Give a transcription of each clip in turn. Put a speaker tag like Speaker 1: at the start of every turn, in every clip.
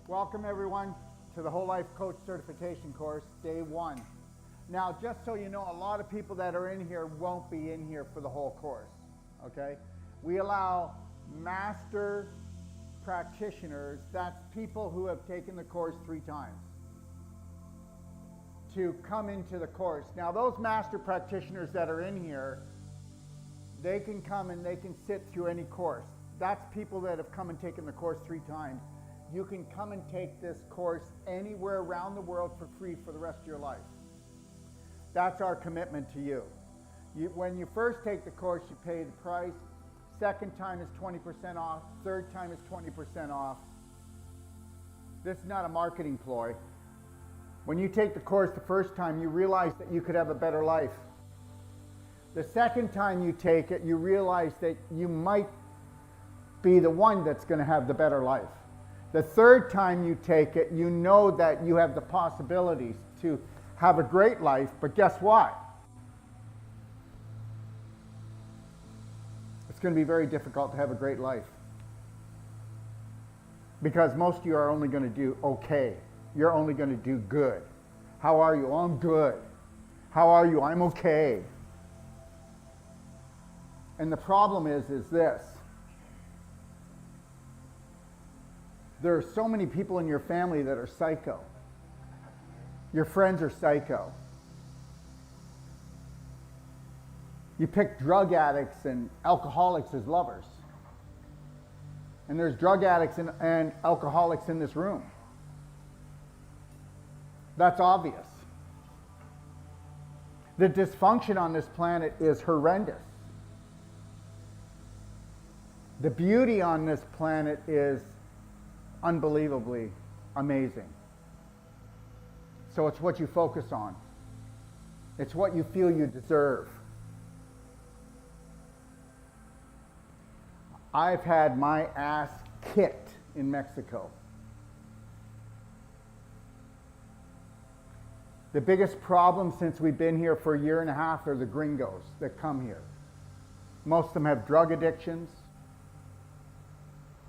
Speaker 1: Welcome everyone to the Whole Life Coach Certification course, day 1. Now, just so you know, a lot of people that are in here won't be in here for the whole course, okay? We allow master practitioners, that's people who have taken the course 3 times, to come into the course. Now, those master practitioners that are in here, they can come and they can sit through any course. That's people that have come and taken the course 3 times. You can come and take this course anywhere around the world for free for the rest of your life. That's our commitment to you. When you first take the course, you pay the price. Second time is 20% off. Third time is 20% off. This is not a marketing ploy. When you take the course the first time, you realize that you could have a better life. The second time you take it, you realize that you might be the one that's going to have the better life. The third time you take it, you know that you have the possibilities to have a great life, but guess what? It's going to be very difficult to have a great life. Because most of you are only going to do okay. You're only going to do good. How are you? Oh, I'm good. How are you? I'm okay. And the problem is this. There are so many people in your family that are psycho. Your friends are psycho. You pick drug addicts and alcoholics as lovers. And there's drug addicts and alcoholics in this room. That's obvious. The dysfunction on this planet is horrendous. The beauty on this planet is unbelievably amazing. So it's what you focus on. It's what you feel you deserve. I've had my ass kicked in Mexico. The biggest problem since we've been here for a year and a half are the gringos that come here. Most of them have drug addictions,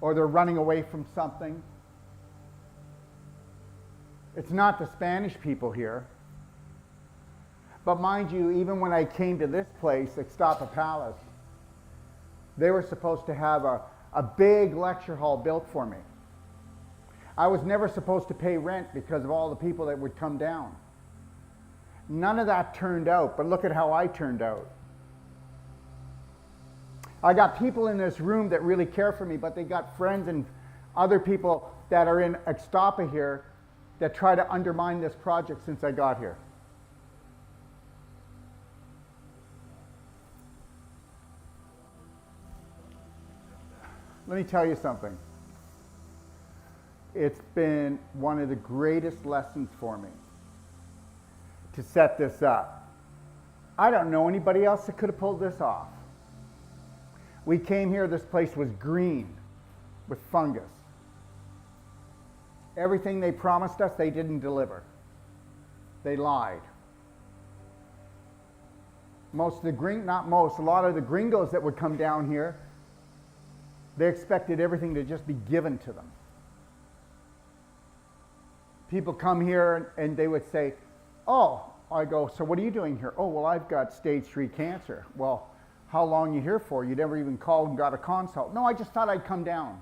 Speaker 1: or they're running away from something. It's not the Spanish people here. But mind you, even when I came to this place, Ixtapa Palace, they were supposed to have a big lecture hall built for me. I was never supposed to pay rent because of all the people that would come down. None of that turned out, but look at how I turned out. I got people in this room that really care for me, but they got friends and other people that are in Ixtapa here that try to undermine this project since I got here. Let me tell you something. It's been one of the greatest lessons for me to set this up. I don't know anybody else that could have pulled this off. We came here, this place was green with fungus. Everything they promised us, they didn't deliver. They lied. A lot of the gringos that would come down here, they expected everything to just be given to them. People come here and they would say, oh, I go, so what are you doing here? Oh, well, I've got stage 3 cancer. Well, how long are you here for? You never even called and got a consult. No, I just thought I'd come down.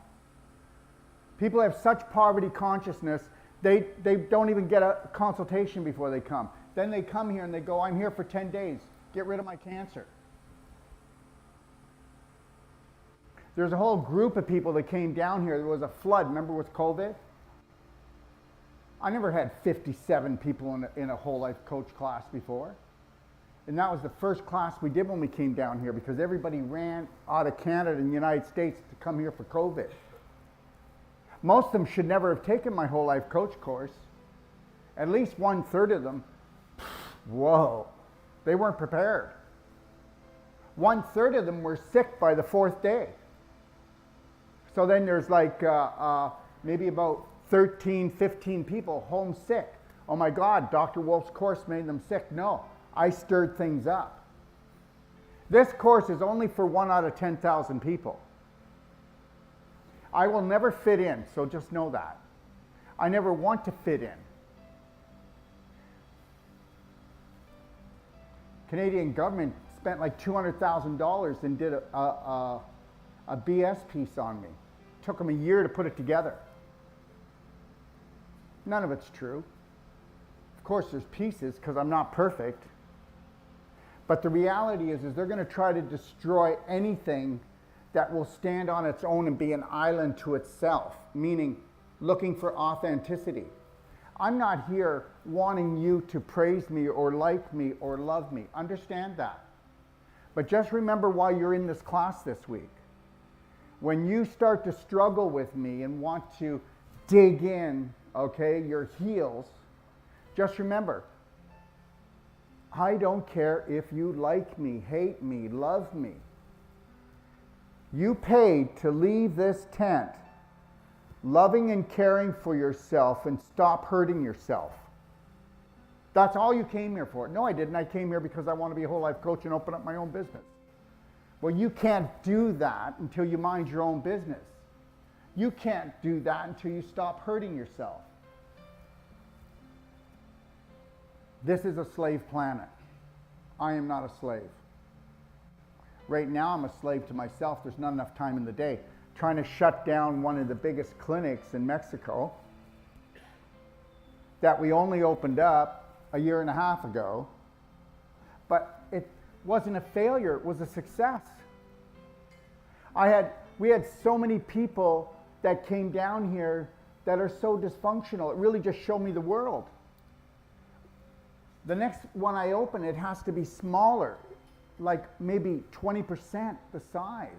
Speaker 1: People have such poverty consciousness, they don't even get a consultation before they come. Then they come here and they go, I'm here for 10 days. Get rid of my cancer. There's a whole group of people that came down here. There was a flood, remember with COVID? I never had 57 people in a whole life coach class before. And that was the first class we did when we came down here because everybody ran out of Canada and the United States to come here for COVID. Most of them should never have taken my whole life coach course. At least 1/3 of them, whoa, they weren't prepared. 1/3 of them were sick by the 4th day. So then there's like maybe about 13, 15 people homesick. Oh my God, Dr. Wolf's course made them sick. No, I stirred things up. This course is only for 1 out of 10,000 people. I will never fit in, so just know that. I never want to fit in. Canadian government spent like $200,000 and did a BS piece on me. Took them a year to put it together. None of it's true. Of course there's pieces because I'm not perfect. But the reality is they're going to try to destroy anything that will stand on its own and be an island to itself, meaning looking for authenticity. I'm not here wanting you to praise me or like me or love me. Understand that. But just remember why you're in this class this week. When you start to struggle with me and want to dig in, okay, your heels, just remember, I don't care if you like me, hate me, love me. You paid to leave this tent loving and caring for yourself and stop hurting yourself. That's all you came here for. No, I didn't. I came here because I want to be a whole life coach and open up my own business. Well, you can't do that until you mind your own business. You can't do that until you stop hurting yourself. This is a slave planet. I am not a slave. Right now, I'm a slave to myself. There's not enough time in the day. Trying to shut down one of the biggest clinics in Mexico that we only opened up a year and a half ago. But it wasn't a failure, it was a success. We had so many people that came down here that are so dysfunctional. It really just showed me the world. The next one I open, it has to be smaller, like maybe 20% the size.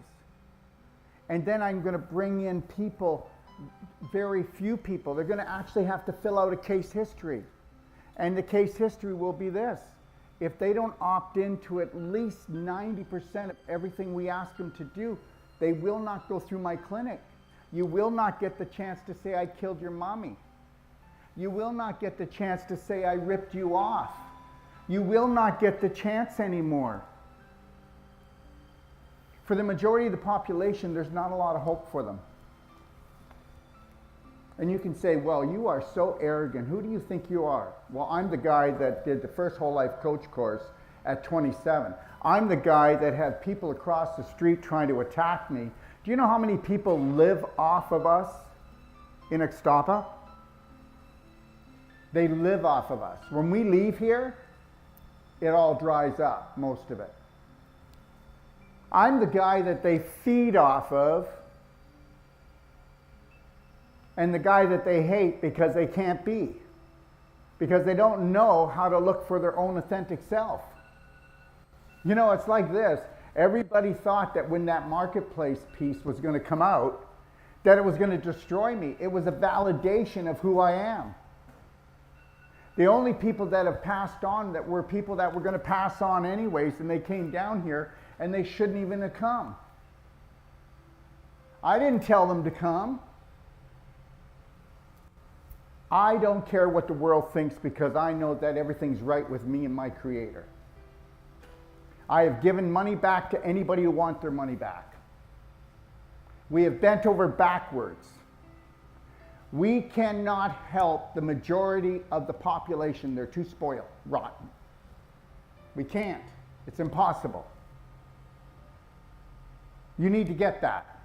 Speaker 1: And then I'm going to bring in people, very few people. They're going to actually have to fill out a case history. And the case history will be this. If they don't opt into at least 90% of everything we ask them to do, they will not go through my clinic. You will not get the chance to say I killed your mommy. You will not get the chance to say I ripped you off. You will not get the chance anymore. For the majority of the population, there's not a lot of hope for them. And you can say, well, you are so arrogant. Who do you think you are? Well, I'm the guy that did the first whole life coach course at 27. I'm the guy that had people across the street trying to attack me. Do you know how many people live off of us in Ixtapa? They live off of us. When we leave here, it all dries up, most of it. I'm the guy that they feed off of and the guy that they hate because they can't be. Because they don't know how to look for their own authentic self. You know, it's like this. Everybody thought that when that marketplace piece was going to come out, that it was going to destroy me. It was a validation of who I am. The only people that have passed on that were people that were going to pass on anyways, and they came down here and they shouldn't even have come. I didn't tell them to come. I don't care what the world thinks because I know that everything's right with me and my Creator. I have given money back to anybody who wants their money back. We have bent over backwards. We cannot help the majority of the population. They're too spoiled, rotten. We can't. It's impossible. You need to get that.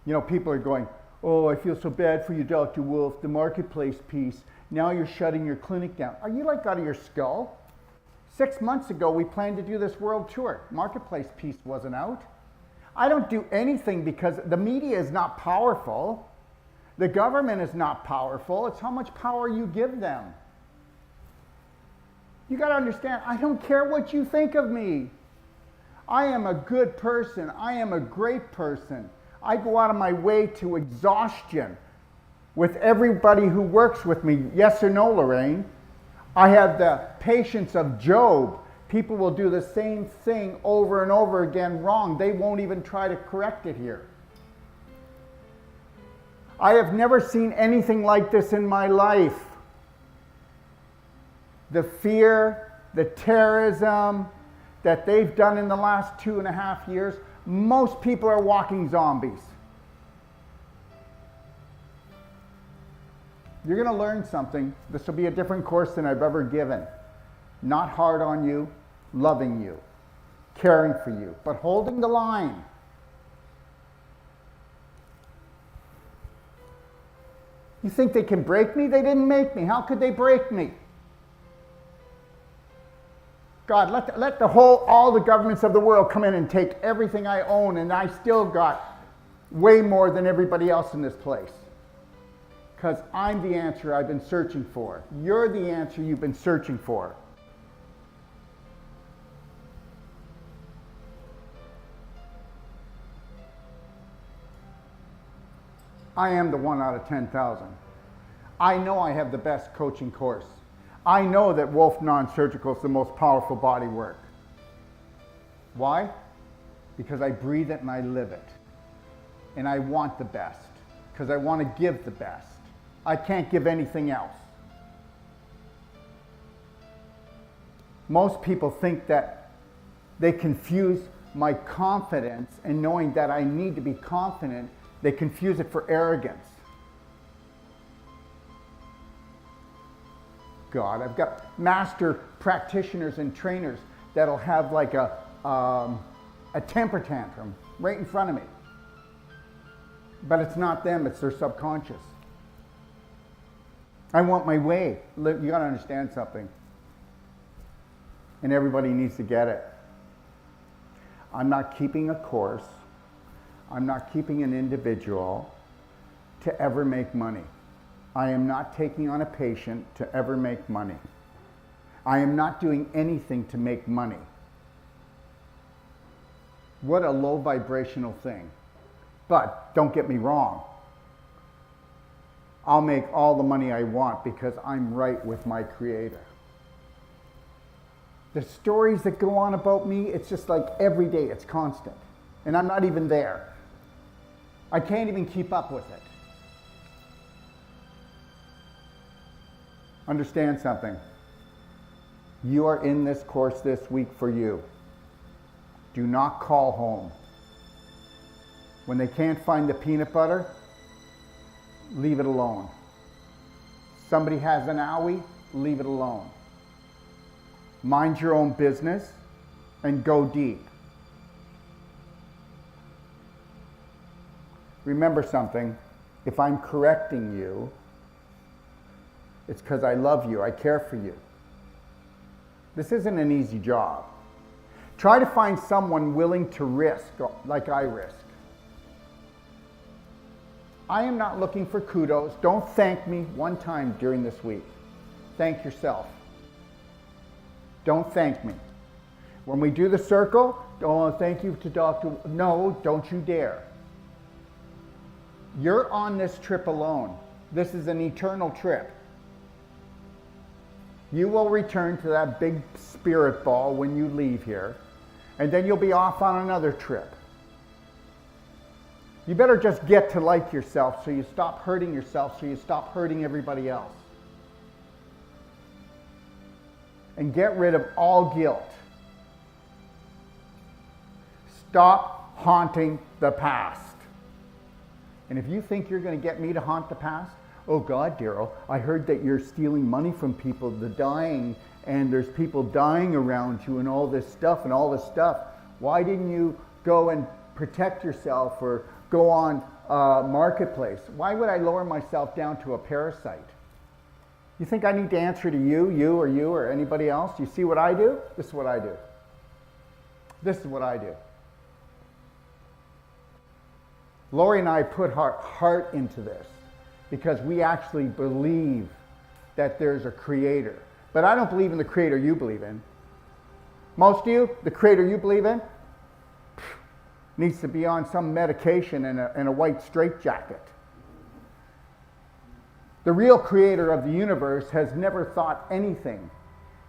Speaker 1: You know, people are going, oh, I feel so bad for you, Dr. Wolf, the marketplace piece. Now you're shutting your clinic down. Are you like out of your skull? 6 months ago, we planned to do this world tour. Marketplace piece wasn't out. I don't do anything because the media is not powerful. The government is not powerful. It's how much power you give them. You got to understand, I don't care what you think of me. I am a good person. I am a great person. I go out of my way to exhaustion with everybody who works with me. Yes or no, Lorraine? I have the patience of Job. People will do the same thing over and over again wrong. They won't even try to correct it here. I have never seen anything like this in my life. The fear, the terrorism that they've done in the last 2.5 years, most people are walking zombies. You're going to learn something. This will be a different course than I've ever given. Not hard on you, loving you, caring for you, but holding the line. You think they can break me? They didn't make me. How could they break me? God, let all the governments of the world come in and take everything I own, and I still got way more than everybody else in this place. Because I'm the answer I've been searching for. You're the answer you've been searching for. I am the 1 out of 10,000. I know I have the best coaching course. I know that Wolf Non-Surgical is the most powerful body work. Why? Because I breathe it and I live it. And I want the best, because I want to give the best. I can't give anything else. Most people think that they confuse my confidence and knowing that I need to be confident, they confuse it for arrogance. God, I've got master practitioners and trainers that'll have like a temper tantrum right in front of me. But it's not them, it's their subconscious. I want my way. You got to understand something. And everybody needs to get it. I'm not keeping a course. I'm not keeping an individual to ever make money. I am not taking on a patient to ever make money. I am not doing anything to make money. What a low vibrational thing. But don't get me wrong. I'll make all the money I want because I'm right with my Creator. The stories that go on about me, it's just like every day, it's constant. And I'm not even there. I can't even keep up with it. Understand something. You are in this course this week for you. Do not call home. When they can't find the peanut butter, leave it alone. Somebody has an owie, leave it alone. Mind your own business and go deep. Remember something, if I'm correcting you, it's because I love you, I care for you. This isn't an easy job. Try to find someone willing to risk like I risk. I am not looking for kudos. Don't thank me one time during this week. Thank yourself. Don't thank me. When we do the circle, oh, thank you to Dr. No, don't you dare. You're on this trip alone. This is an eternal trip. You will return to that big spirit ball when you leave here, and then you'll be off on another trip. You better just get to like yourself so you stop hurting yourself, so you stop hurting everybody else. And get rid of all guilt. Stop haunting the past. And if you think you're going to get me to haunt the past, oh God, Daryl, I heard that you're stealing money from people, the dying, and there's people dying around you and all this stuff. Why didn't you go and protect yourself or go on Marketplace? Why would I lower myself down to a parasite? You think I need to answer to you or anybody else? You see what I do? This is what I do. This is what I do. Lori and I put our heart into this because we actually believe that there's a creator. But I don't believe in the creator you believe in. Most of you, the creator you believe in, needs to be on some medication and a white straitjacket. The real creator of the universe has never thought anything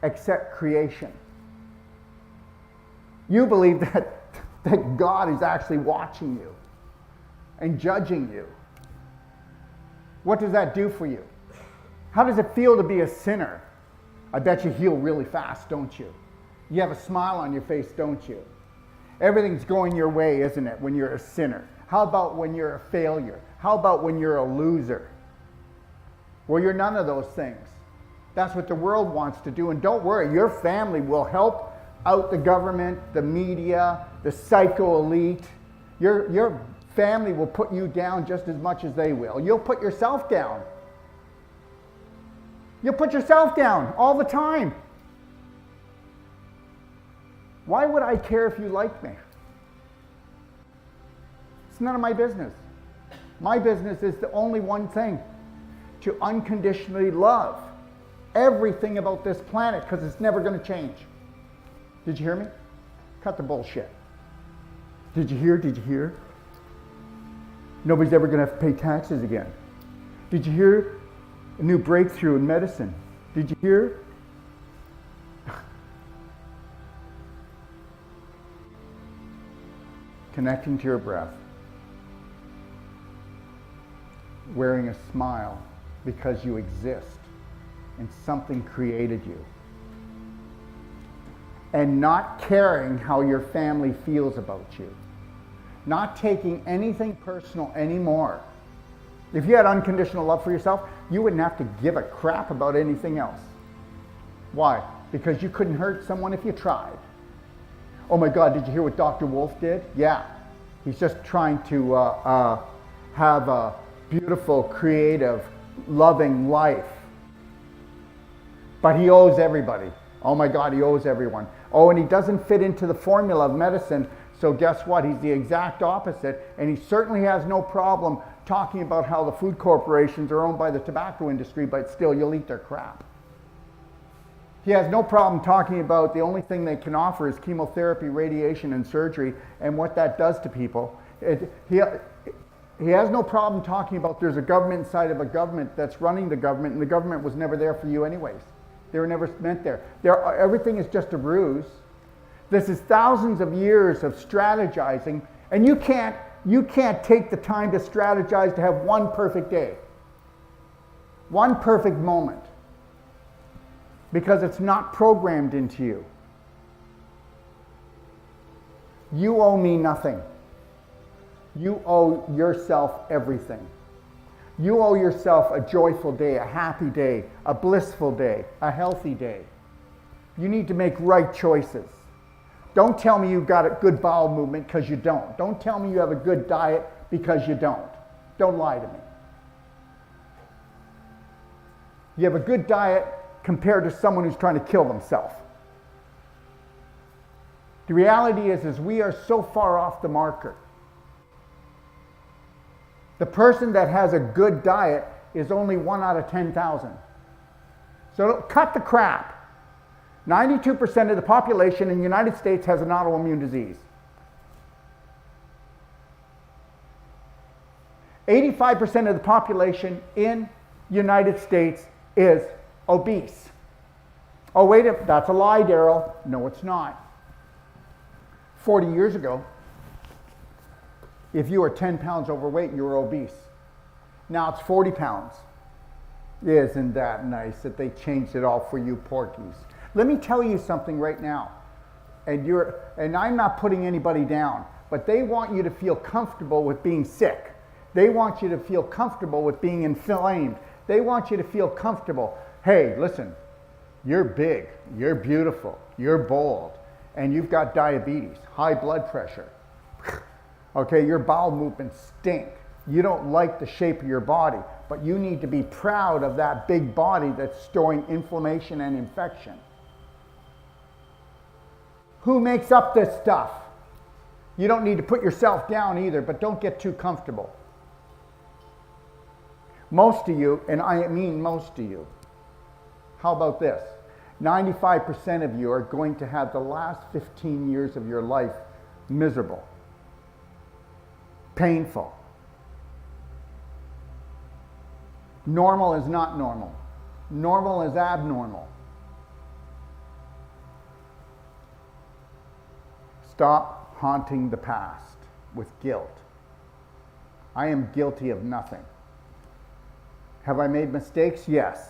Speaker 1: except creation. You believe that God is actually watching you and judging you. What does that do for you? How does it feel to be a sinner? I bet you heal really fast, don't you? You have a smile on your face, don't you? Everything's going your way, isn't it, when you're a sinner? How about when you're a failure? How about when you're a loser? Well, you're none of those things. That's what the world wants to do. And don't worry, your family will help out the government, the media, the psycho elite. Your family will put you down just as much as they will. You'll put yourself down. You'll put yourself down all the time. Why would I care if you like me? It's none of my business. My business is the only one thing, to unconditionally love everything about this planet, because it's never going to change. Did you hear me? Cut the bullshit. Did you hear? Did you hear? Nobody's ever going to have to pay taxes again. Did you hear? A new breakthrough in medicine. Did you hear? Connecting to your breath. Wearing a smile because you exist and something created you. And not caring how your family feels about you. Not taking anything personal anymore. If you had unconditional love for yourself, you wouldn't have to give a crap about anything else. Why? Because you couldn't hurt someone if you tried. Oh my God, did you hear what Dr. Wolf did? Yeah. He's just trying to have a beautiful, creative, loving life. But he owes everybody. Oh my God, he owes everyone. Oh, and he doesn't fit into the formula of medicine, so guess what? He's the exact opposite, and he certainly has no problem talking about how the food corporations are owned by the tobacco industry, but still you'll eat their crap. He has no problem talking about the only thing they can offer is chemotherapy, radiation, and surgery, and what that does to people. He has no problem talking about there's a government inside of a government that's running the government, and the government was never there for you anyways. They were never meant there. Everything is just a ruse. This is thousands of years of strategizing, and you can't take the time to strategize to have one perfect day, one perfect moment, because it's not programmed into you. You owe me nothing. You owe yourself everything. You owe yourself a joyful day, a happy day, a blissful day, a healthy day. You need to make right choices. Don't tell me you've got a good bowel movement because you don't. Don't tell me you have a good diet because you don't. Don't lie to me. You have a good diet compared to someone who's trying to kill themselves. The reality is we are so far off the marker. The person that has a good diet is only 1 out of 10,000. So cut the crap. 92% of the population in the United States has an autoimmune disease. 85% of the population in the United States is obese. Oh, wait, that's a lie, Daryl. No, it's not. 40 years ago, if you were 10 pounds overweight, you were obese. Now it's 40 pounds. Isn't that nice that they changed it all for you porkies? Let me tell you something right now. And I'm not putting anybody down, but they want you to feel comfortable with being sick. They want you to feel comfortable with being inflamed. They want you to feel comfortable. Hey, listen, you're big, you're beautiful, you're bold, and you've got diabetes, high blood pressure. Okay, your bowel movements stink. You don't like the shape of your body, but you need to be proud of that big body that's storing inflammation and infection. Who makes up this stuff? You don't need to put yourself down either, but don't get too comfortable. Most of you, and I mean most of you, how about this? 95% of you are going to have the last 15 years of your life miserable. Painful. Normal is not normal. Normal is abnormal. Stop haunting the past with guilt. I am guilty of nothing. Have I made mistakes? Yes.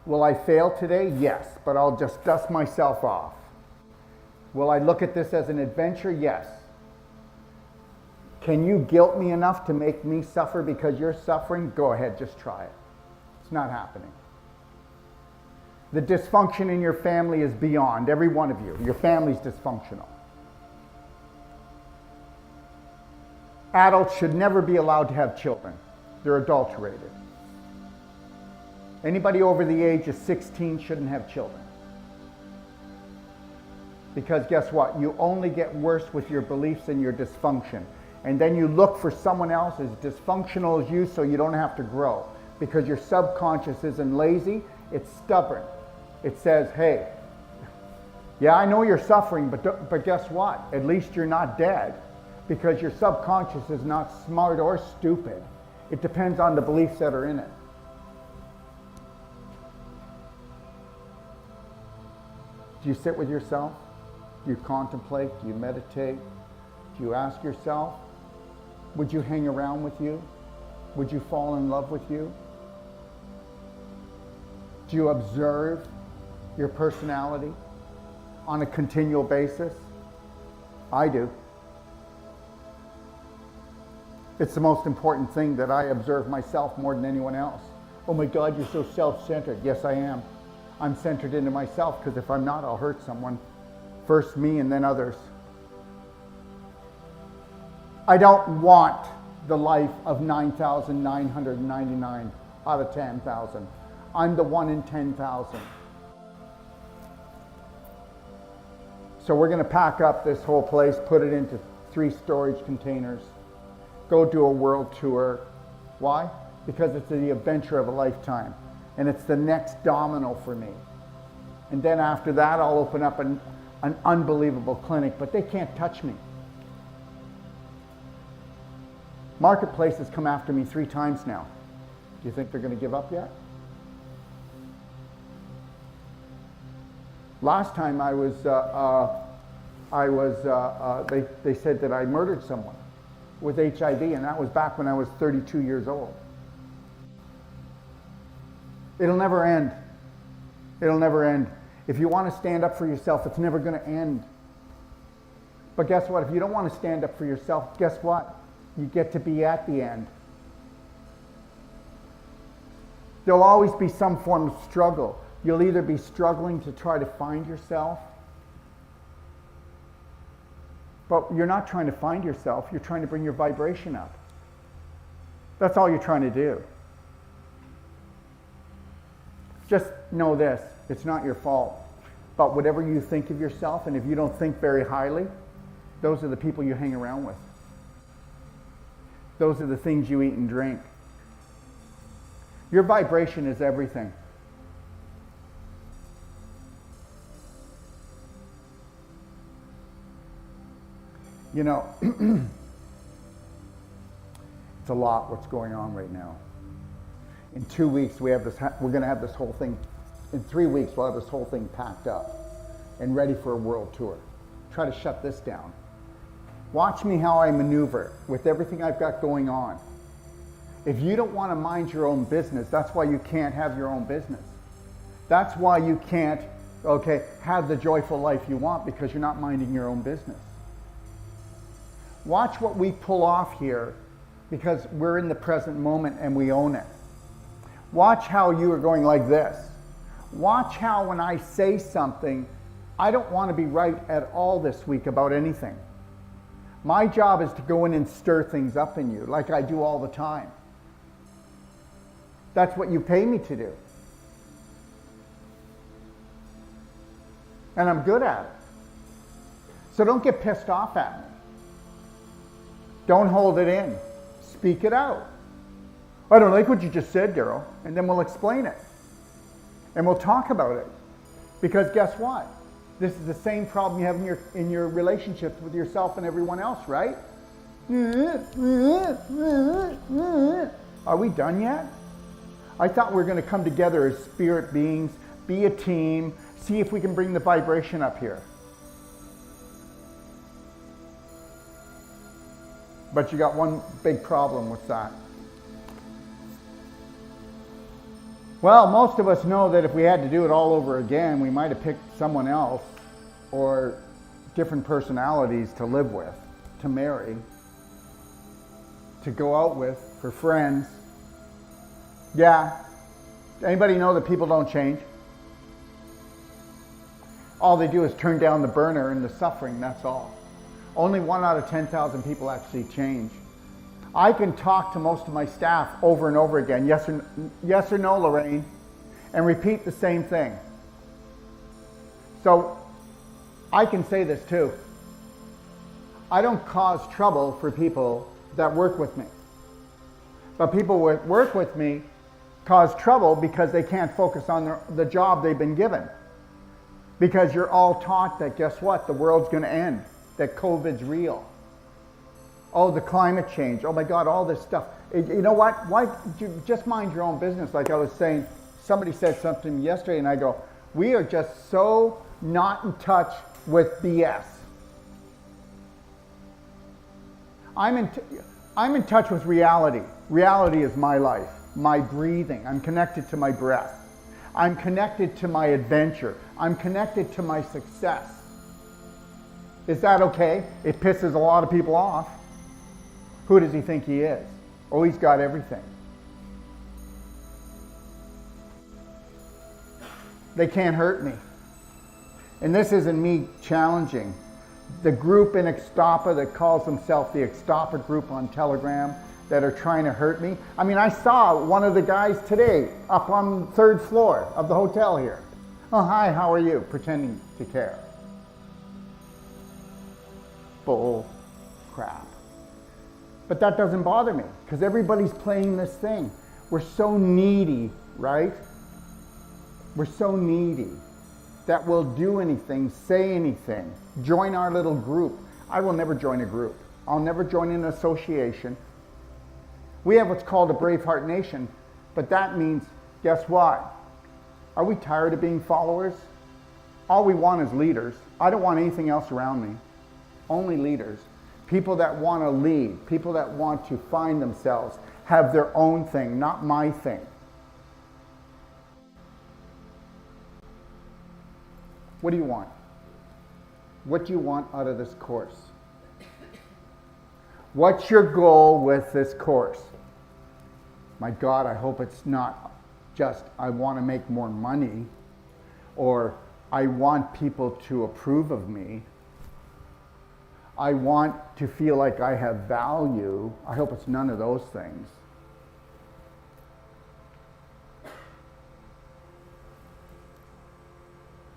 Speaker 1: Will I fail today? Yes, but I'll just dust myself off. Will I look at this as an adventure? Yes. Can you guilt me enough to make me suffer because you're suffering? Go ahead, just try it. It's not happening. The dysfunction in your family is beyond every one of you. Your family's dysfunctional. Adults should never be allowed to have children. They're adulterated. Anybody over the age of 16 shouldn't have children. Because guess what? You only get worse with your beliefs and your dysfunction. And then you look for someone else as dysfunctional as you so you don't have to grow. Because your subconscious isn't lazy, it's stubborn. It says, hey, yeah, I know you're suffering, but guess what? At least you're not dead. Because your subconscious is not smart or stupid. It depends on the beliefs that are in it. Do you sit with yourself? Do you contemplate? Do you meditate? Do you ask yourself, would you hang around with you? Would you fall in love with you? Do you observe your personality on a continual basis? I do. It's the most important thing that I observe myself more than anyone else. Oh my God, you're so self-centered. Yes, I am. I'm centered into myself because if I'm not, I'll hurt someone. First me and then others. I don't want the life of 9,999 out of 10,000. I'm the 1 in 10,000. So we're going to pack up this whole place, put it into 3 storage containers, go do a world tour. Why? Because it's the adventure of a lifetime. And it's the next domino for me. And then after that, I'll open up an unbelievable clinic, but they can't touch me. Marketplace has come after me 3 times now. Do you think they're going to give up yet? Last time they said that I murdered someone with HIV, and that was back when I was 32 years old. It'll never end. It'll never end. If you want to stand up for yourself, it's never going to end. But guess what? If you don't want to stand up for yourself, guess what? You get to be at the end. There'll always be some form of struggle. You'll either be struggling to try to find yourself, but you're not trying to find yourself, you're trying to bring your vibration up. That's all you're trying to do. Just know this, it's not your fault. But whatever you think of yourself, and if you don't think very highly, those are the people you hang around with. Those are the things you eat and drink. Your vibration is everything. You know, it's a lot what's going on right now. In 2 weeks, we're going to have this whole thing, in 3 weeks, we'll have this whole thing packed up and ready for a world tour. Try to shut this down. Watch me how I maneuver with everything I've got going on. If you don't want to mind your own business, that's why you can't have your own business. That's why you can't, have the joyful life you want, because you're not minding your own business. Watch what we pull off here, because we're in the present moment and we own it. Watch how you are going like this. Watch how when I say something, I don't want to be right at all this week about anything. My job is to go in and stir things up in you, like I do all the time. That's what you pay me to do. And I'm good at it. So don't get pissed off at me. Don't hold it in. Speak it out. I don't like what you just said, Daryl. And then we'll explain it. And we'll talk about it. Because guess what? This is the same problem you have in your relationships with yourself and everyone else, right? Are we done yet? I thought we were going to come together as spirit beings, be a team, see if we can bring the vibration up here. But you got one big problem with that. Well, most of us know that if we had to do it all over again, we might have picked someone else or different personalities to live with, to marry, to go out with, for friends. Yeah, Anybody know that people don't change? All they do is turn down the burner and the suffering, that's all. Only 1 out of 10,000 people actually change. I can talk to most of my staff over and over again, yes or no, Lorraine, and repeat the same thing. So I can say this too. I don't cause trouble for people that work with me. But people that work with me cause trouble because they can't focus on the job they've been given. Because you're all taught that, guess what, the world's going to end, that COVID's real. Oh, the climate change, oh my God, all this stuff. You know what, why you just mind your own business? Like I was saying, somebody said something yesterday and I go, we are just so not in touch with BS. I'm in touch with reality. Reality is my life, my breathing. I'm connected to my breath. I'm connected to my adventure. I'm connected to my success. Is that okay? It pisses a lot of people off. Who does he think he is? Oh, he's got everything. They can't hurt me. And this isn't me challenging. The group in Ixtapa that calls themselves the Ixtapa group on Telegram that are trying to hurt me. I mean, I saw one of the guys today up on the 3rd floor of the hotel here. Oh, hi, how are you? Pretending to care. Bull crap. But that doesn't bother me because everybody's playing this thing. We're so needy, right? We're so needy that we'll do anything, say anything, join our little group. I will never join a group. I'll never join an association. We have what's called a Braveheart Nation, but that means, guess what? Are we tired of being followers? All we want is leaders. I don't want anything else around me. Only leaders. People that want to lead, people that want to find themselves, have their own thing, not my thing. What do you want? What do you want out of this course? What's your goal with this course? My God, I hope it's not just I want to make more money or I want people to approve of me. I want to feel like I have value. I hope it's none of those things.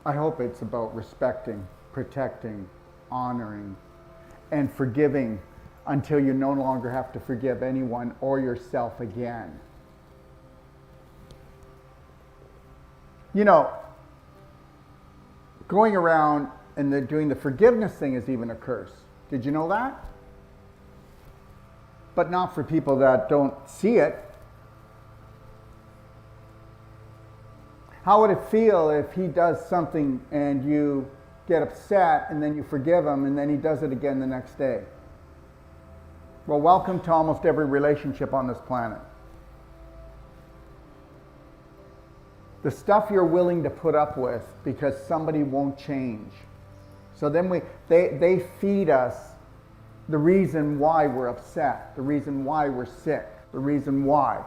Speaker 1: I hope it's about respecting, protecting, honoring, and forgiving until you no longer have to forgive anyone or yourself again. You know, going around and doing the forgiveness thing is even a curse. Did you know that? But not for people that don't see it. How would it feel if he does something and you get upset and then you forgive him and then he does it again the next day? Well, welcome to almost every relationship on this planet. The stuff you're willing to put up with because somebody won't change. So then they feed us the reason why we're upset, the reason why we're sick, the reason why.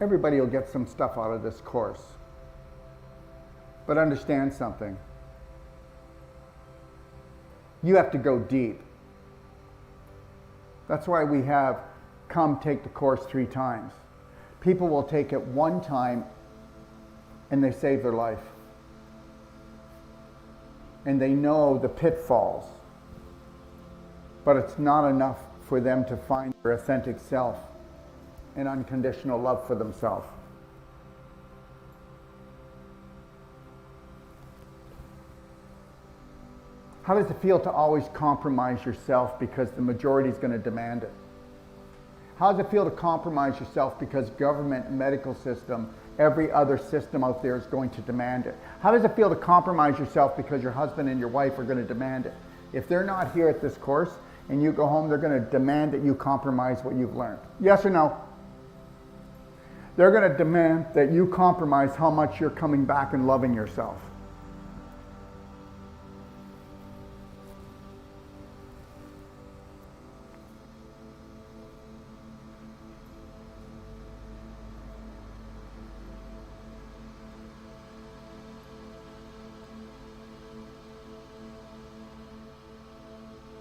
Speaker 1: Everybody will get some stuff out of this course. But understand something. You have to go deep. That's why we have come take the course 3 times. People will take it 1 time and they save their life. And they know the pitfalls. But it's not enough for them to find their authentic self and unconditional love for themselves. How does it feel to always compromise yourself because the majority is going to demand it? How does it feel to compromise yourself because government, medical system, every other system out there is going to demand it? How does it feel to compromise yourself because your husband and your wife are going to demand it? If they're not here at this course and you go home, they're going to demand that you compromise what you've learned. Yes or no? They're going to demand that you compromise how much you're coming back and loving yourself.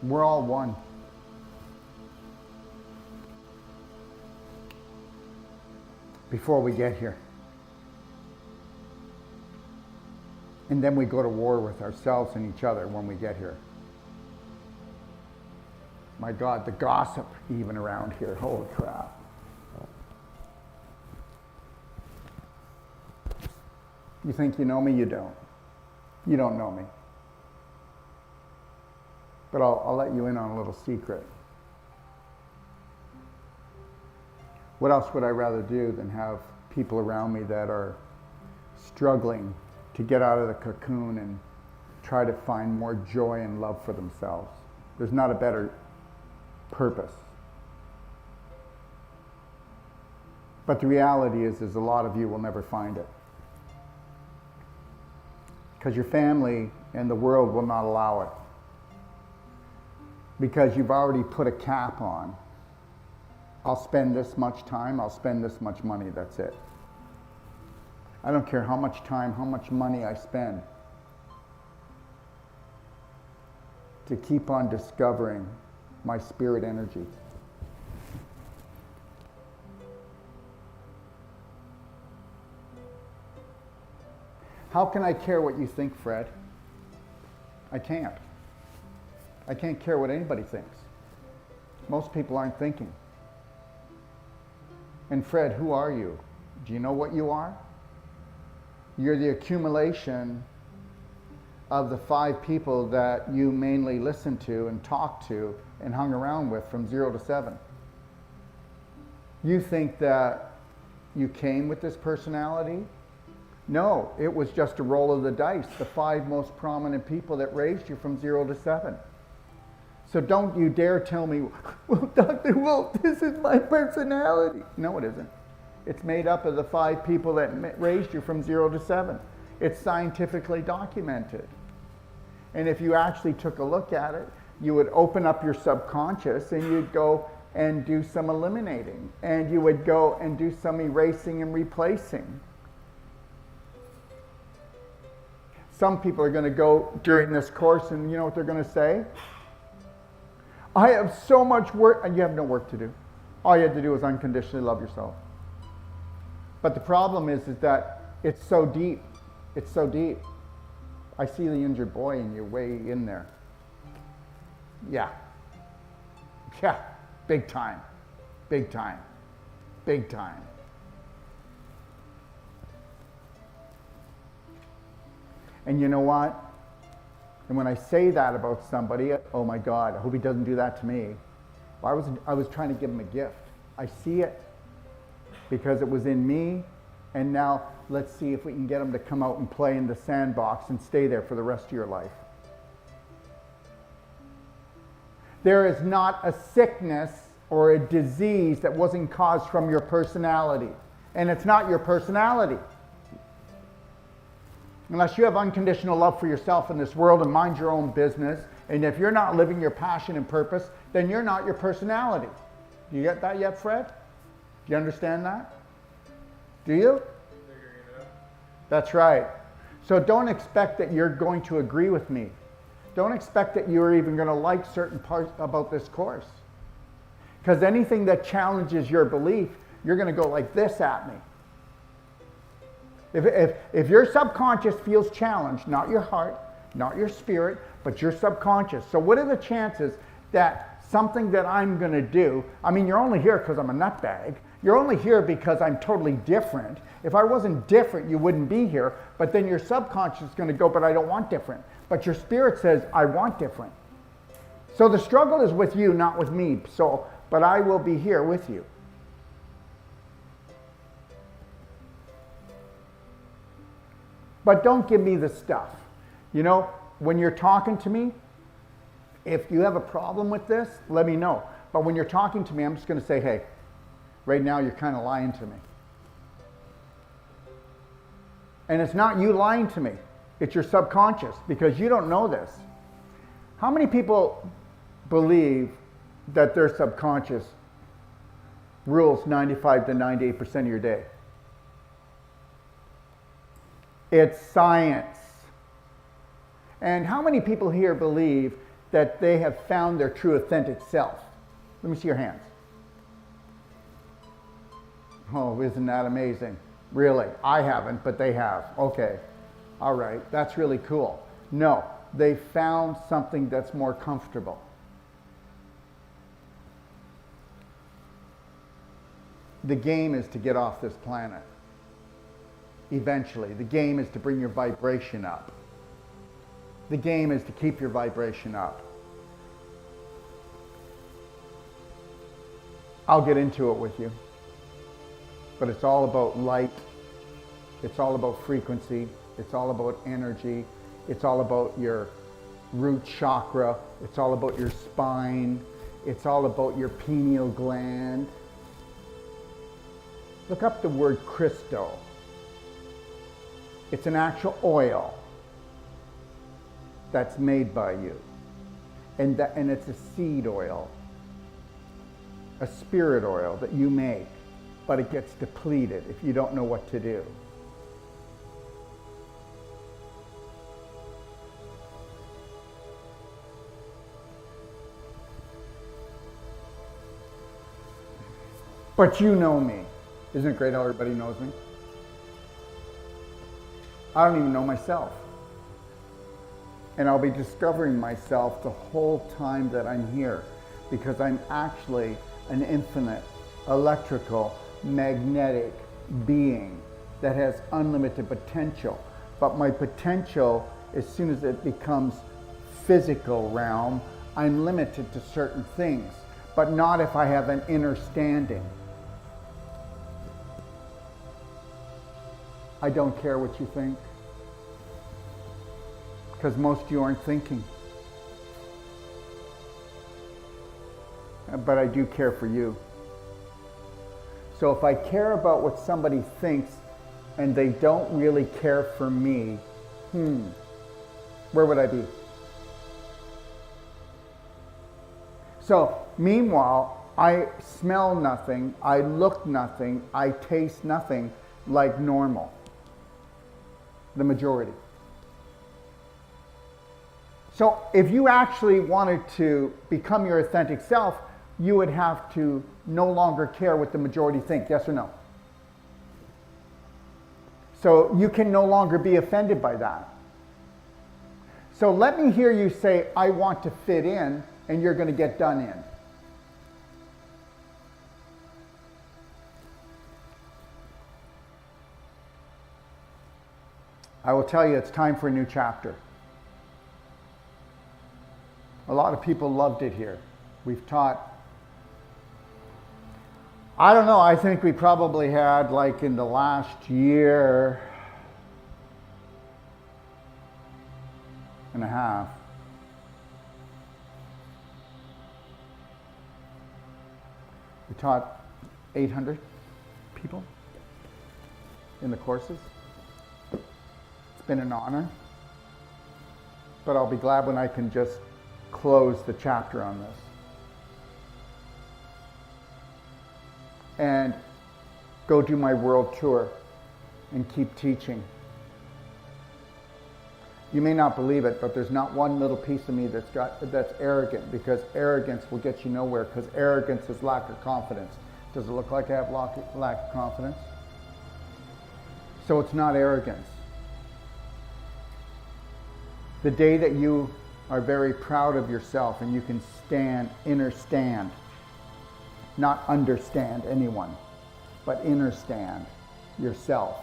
Speaker 1: We're all one. Before we get here. And then we go to war with ourselves and each other when we get here. My God, the gossip even around here, holy crap. You think you know me? You don't. You don't know me. But I'll let you in on a little secret. What else would I rather do than have people around me that are struggling to get out of the cocoon and try to find more joy and love for themselves? There's not a better purpose. But the reality is a lot of you will never find it. Because your family and the world will not allow it. Because you've already put a cap on. I'll spend this much time, I'll spend this much money, that's it. I don't care how much time, how much money I spend to keep on discovering my spirit energy. How can I care what you think, Fred? I can't. I can't care what anybody thinks. Most people aren't thinking. And Fred, who are you? Do you know what you are? You're the accumulation of the 5 people that you mainly listened to and talked to and hung around with from 0 to 7. You think that you came with this personality? No, it was just a roll of the dice, the 5 most prominent people that raised you from 0 to 7. So don't you dare tell me, well, Dr. Wolf, this is my personality. No, it isn't. It's made up of the 5 people that raised you from 0 to 7. It's scientifically documented. And if you actually took a look at it, you would open up your subconscious and you'd go and do some eliminating. And you would go and do some erasing and replacing. Some people are going to go during this course and you know what they're going to say? I have so much work, and you have no work to do. All you have to do is unconditionally love yourself. But the problem is that it's so deep. It's so deep. I see the injured boy and you're way in there. Yeah. Yeah. Big time. Big time. Big time. And you know what? And when I say that about somebody, oh my God, I hope he doesn't do that to me. Well, I was trying to give him a gift. I see it because it was in me, and now let's see if we can get him to come out and play in the sandbox and stay there for the rest of your life. There is not a sickness or a disease that wasn't caused from your personality. And it's not your personality. Unless you have unconditional love for yourself in this world and mind your own business, and if you're not living your passion and purpose, then you're not your personality. Do you get that yet, Fred? Do you understand that? Do you?
Speaker 2: Figuring it out.
Speaker 1: That's right. So don't expect that you're going to agree with me. Don't expect that you're even going to like certain parts about this course. Because anything that challenges your belief, you're going to go like this at me. If your subconscious feels challenged, not your heart, not your spirit, but your subconscious. So what are the chances that something that I'm going to do, I mean, you're only here because I'm a nutbag. You're only here because I'm totally different. If I wasn't different, you wouldn't be here. But then your subconscious is going to go, but I don't want different. But your spirit says, I want different. So the struggle is with you, not with me. But I will be here with you. But don't give me the stuff. You know, when you're talking to me, if you have a problem with this, let me know. But when you're talking to me, I'm just going to say, hey, right now you're kind of lying to me. And it's not you lying to me. It's your subconscious, because you don't know this. How many people believe that their subconscious rules 95 to 98% of your day? It's science. And how many people here believe that they have found their true authentic self. Let me see your hands. Oh, isn't that amazing? Really? I haven't, but they have. Okay. All right. That's really cool. No, they found something that's more comfortable. The game is to get off this planet. Eventually. The game is to bring your vibration up. The game is to keep your vibration up. I'll get into it with you. But it's all about light. It's all about frequency. It's all about energy. It's all about your root chakra. It's all about your spine. It's all about your pineal gland. Look up the word Christo. It's an actual oil that's made by you. And it's a seed oil, a spirit oil that you make, but it gets depleted if you don't know what to do. But you know me. Isn't it great how everybody knows me? I don't even know myself. And I'll be discovering myself the whole time that I'm here, because I'm actually an infinite, electrical, magnetic being that has unlimited potential. But my potential, as soon as it becomes physical realm, I'm limited to certain things, but not if I have an inner standing. I don't care what you think, because most of you aren't thinking. But I do care for you. So if I care about what somebody thinks and they don't really care for me, where would I be? So meanwhile, I smell nothing, I look nothing, I taste nothing like normal. The majority. So if you actually wanted to become your authentic self, you would have to no longer care what the majority think, yes or no? So you can no longer be offended by that. So let me hear you say, I want to fit in, and you're going to get done in. I will tell you, it's time for a new chapter. A lot of people loved it here. We've taught, I don't know, I think we probably had, like in the last year and a half, we taught 800 people in the courses. It's been an honor, but I'll be glad when I can just close the chapter on this and go do my world tour and keep teaching. You may not believe it, but there's not one little piece of me that's arrogant, because arrogance will get you nowhere, because arrogance is lack of confidence. Does it look like I have lack of confidence? So it's not arrogance. The day that you are very proud of yourself and you can understand, not understand anyone, but understand yourself.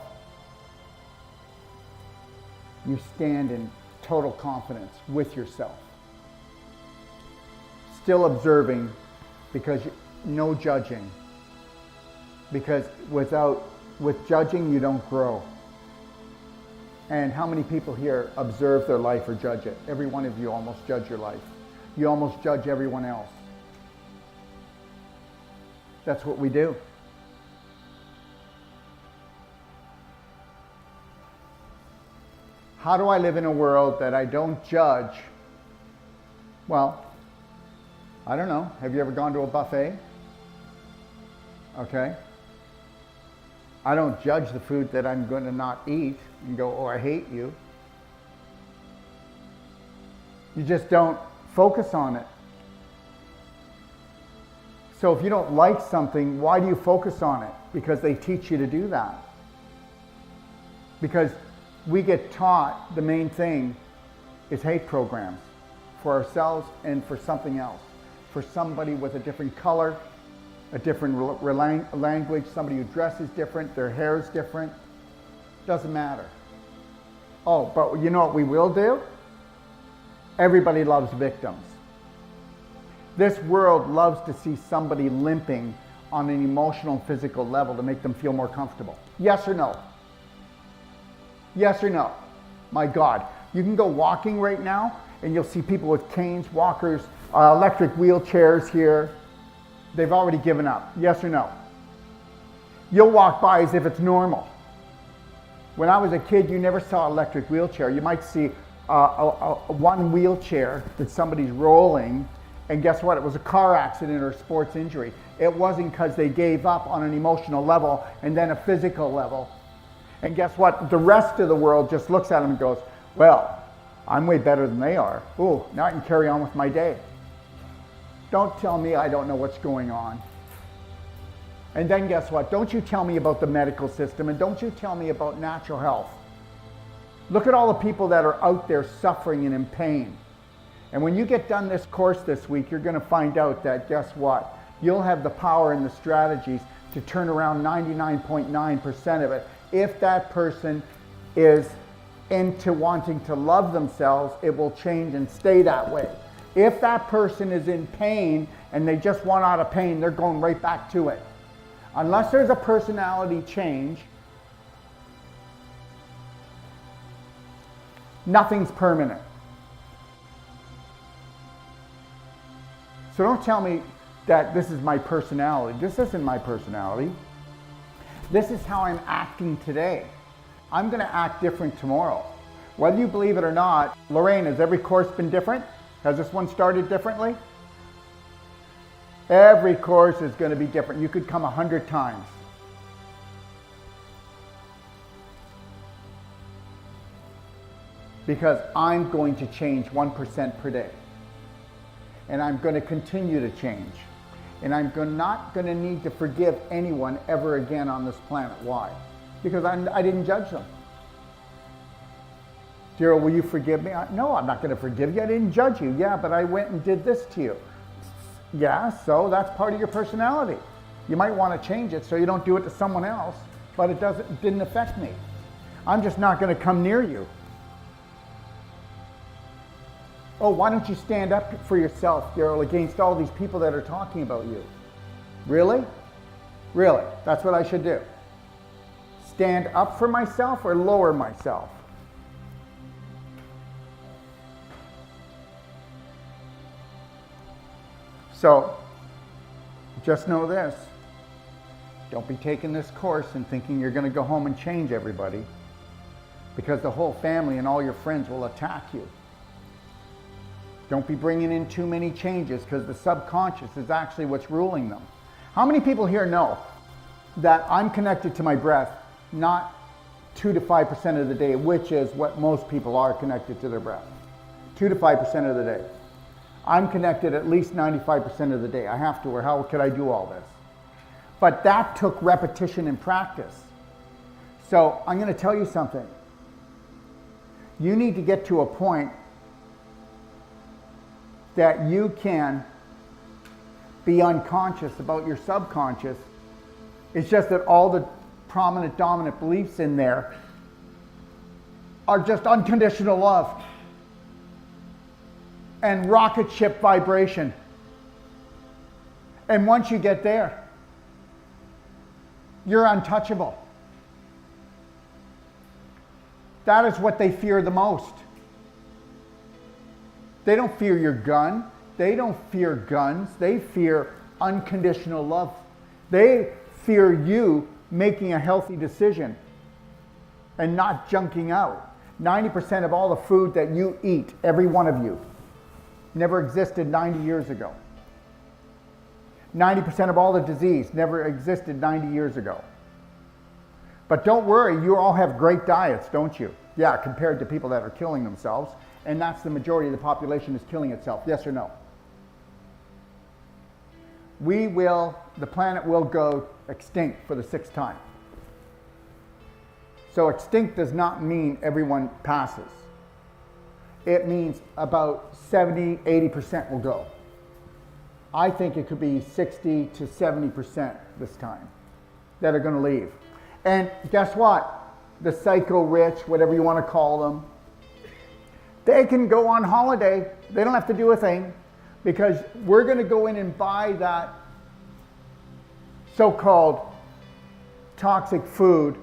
Speaker 1: You stand in total confidence with yourself. Still observing, because no judging. Because with judging you don't grow. And how many people here observe their life or judge it? Every one of you almost judge your life. You almost judge everyone else. That's what we do. How do I live in a world that I don't judge? Well, I don't know. Have you ever gone to a buffet? Okay. I don't judge the food that I'm going to not eat and go, oh, I hate you. You just don't Focus on it. So if you don't like something, why do you focus on it? Because they teach you to do that. Because we get taught the main thing is hate programs for ourselves and for something else. For somebody with a different color, a different language, somebody who dresses different, their hair is different. Doesn't matter. Oh, but you know what we will do? Everybody loves victims. This world loves to see somebody limping on an emotional and physical level to make them feel more comfortable. Yes or no? Yes or no? My God. You can go walking right now and you'll see people with canes, walkers, electric wheelchairs here. They've already given up. Yes or no? You'll walk by as if it's normal. When I was a kid, you never saw an electric wheelchair. You might see one wheelchair that somebody's rolling, and guess what? It was a car accident or a sports injury. It wasn't because they gave up on an emotional level and then a physical level. And guess what? The rest of the world just looks at them and goes, well, I'm way better than they are. Ooh, now I can carry on with my day. Don't tell me I don't know what's going on. And then guess what? Don't you tell me about the medical system, and don't you tell me about natural health. Look at all the people that are out there suffering and in pain. And when you get done this course this week, you're going to find out that, guess what? You'll have the power and the strategies to turn around 99.9% of it. If that person is into wanting to love themselves, it will change and stay that way. If that person is in pain and they just want out of pain, they're going right back to it. Unless there's a personality change, nothing's permanent. So don't tell me that this is my personality. This isn't my personality. This is how I'm acting today. I'm going to act different tomorrow. Whether you believe it or not, Lorraine, has every course been different? Has this one started differently? Every course is going to be different. You could come 100 times. Because I'm going to change 1% per day. And I'm going to continue to change. And I'm not going to need to forgive anyone ever again on this planet. Why? Because I didn't judge them. Daryl, will you forgive me? No, I'm not going to forgive you. I didn't judge you. Yeah, but I went and did this to you. Yeah, so that's part of your personality. You might want to change it so you don't do it to someone else, but it didn't affect me. I'm just not going to come near you. Oh, why don't you stand up for yourself, Daryl, against all these people that are talking about you? Really? Really? That's what I should do? Stand up for myself or lower myself? So, just know this. Don't be taking this course and thinking you're going to go home and change everybody, because the whole family and all your friends will attack you. Don't be bringing in too many changes, because the subconscious is actually what's ruling them. How many people here know that I'm connected to my breath not 2 to 5% of the day, which is what most people are connected to their breath? 2 to 5% of the day. I'm connected at least 95% of the day. I have to, or how could I do all this? But that took repetition and practice. So I'm going to tell you something. You need to get to a point that you can be unconscious about your subconscious. It's just that all the prominent dominant beliefs in there are just unconditional love and rocket ship vibration. And once you get there, you're untouchable. That is what they fear the most. They don't fear your gun. They don't fear guns. They fear unconditional love. They fear you making a healthy decision and not junking out. 90% of all the food that you eat, every one of you, never existed 90 years ago. 90% of all the disease never existed 90 years ago. But don't worry, you all have great diets, don't you? Yeah, compared to people that are killing themselves and that's the majority of the population is killing itself. Yes or no? The planet will go extinct for the 6th time. So extinct does not mean everyone passes. It means about 70, 80% will go. I think it could be 60 to 70% this time that are going to leave. And guess what? The psycho rich, whatever you want to call them, they can go on holiday. They don't have to do a thing because we're going to go in and buy that so-called toxic food.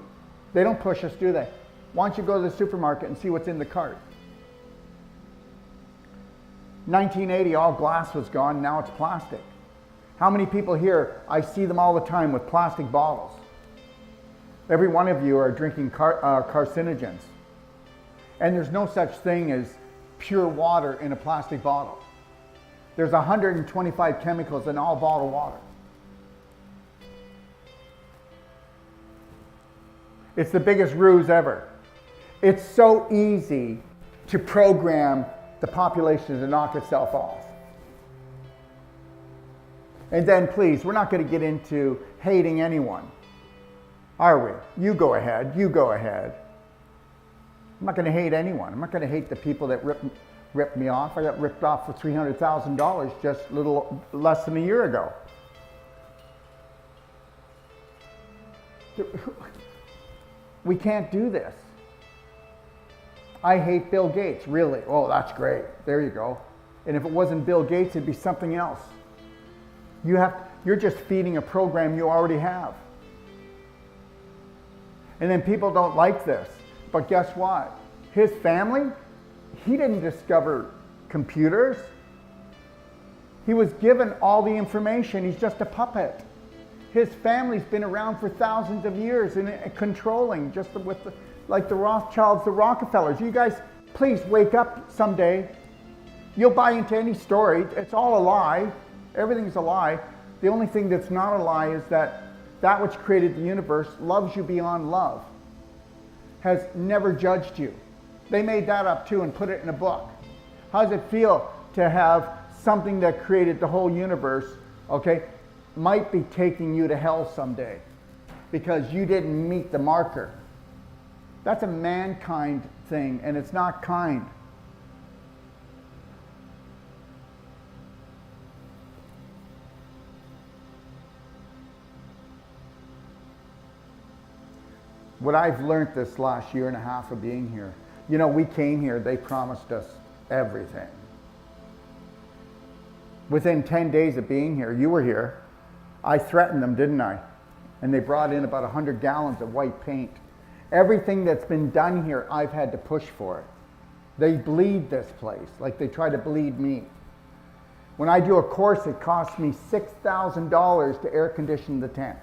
Speaker 1: They don't push us, do they? Why don't you go to the supermarket and see what's in the cart? 1980, all glass was gone, now it's plastic. How many people here, I see them all the time with plastic bottles. Every one of you are drinking carcinogens. And there's no such thing as pure water in a plastic bottle. There's 125 chemicals in all bottled water. It's the biggest ruse ever. It's so easy to program the population to knock itself off. And then please, we're not going to get into hating anyone, are we? You go ahead, you go ahead. I'm not going to hate anyone. I'm not going to hate the people that ripped me off. I got ripped off for $300,000 just a little less than a year ago. We can't do this. I hate Bill Gates, really. Oh, that's great. There you go. And if it wasn't Bill Gates, it'd be something else. You're just feeding a program you already have. And then people don't like this. But guess what? His family, he didn't discover computers. He was given all the information. He's just a puppet. His family's been around for thousands of years and controlling, just with like the Rothschilds, the Rockefellers. You guys, please wake up someday. You'll buy into any story. It's all a lie. Everything's a lie. The only thing that's not a lie is that which created the universe loves you beyond love, has never judged you. They made that up too and put it in a book. How does it feel to have something that created the whole universe, okay, might be taking you to hell someday because you didn't meet the marker? That's a mankind thing, and it's not kind. What I've learned this last year and a half of being here, you know, we came here, they promised us everything. Within 10 days of being here, you were here, I threatened them, didn't I? And they brought in about 100 gallons of white paint. Everything that's been done here, I've had to push for it. They bleed this place, like they try to bleed me. When I do a course, it costs me $6,000 to air condition the tent,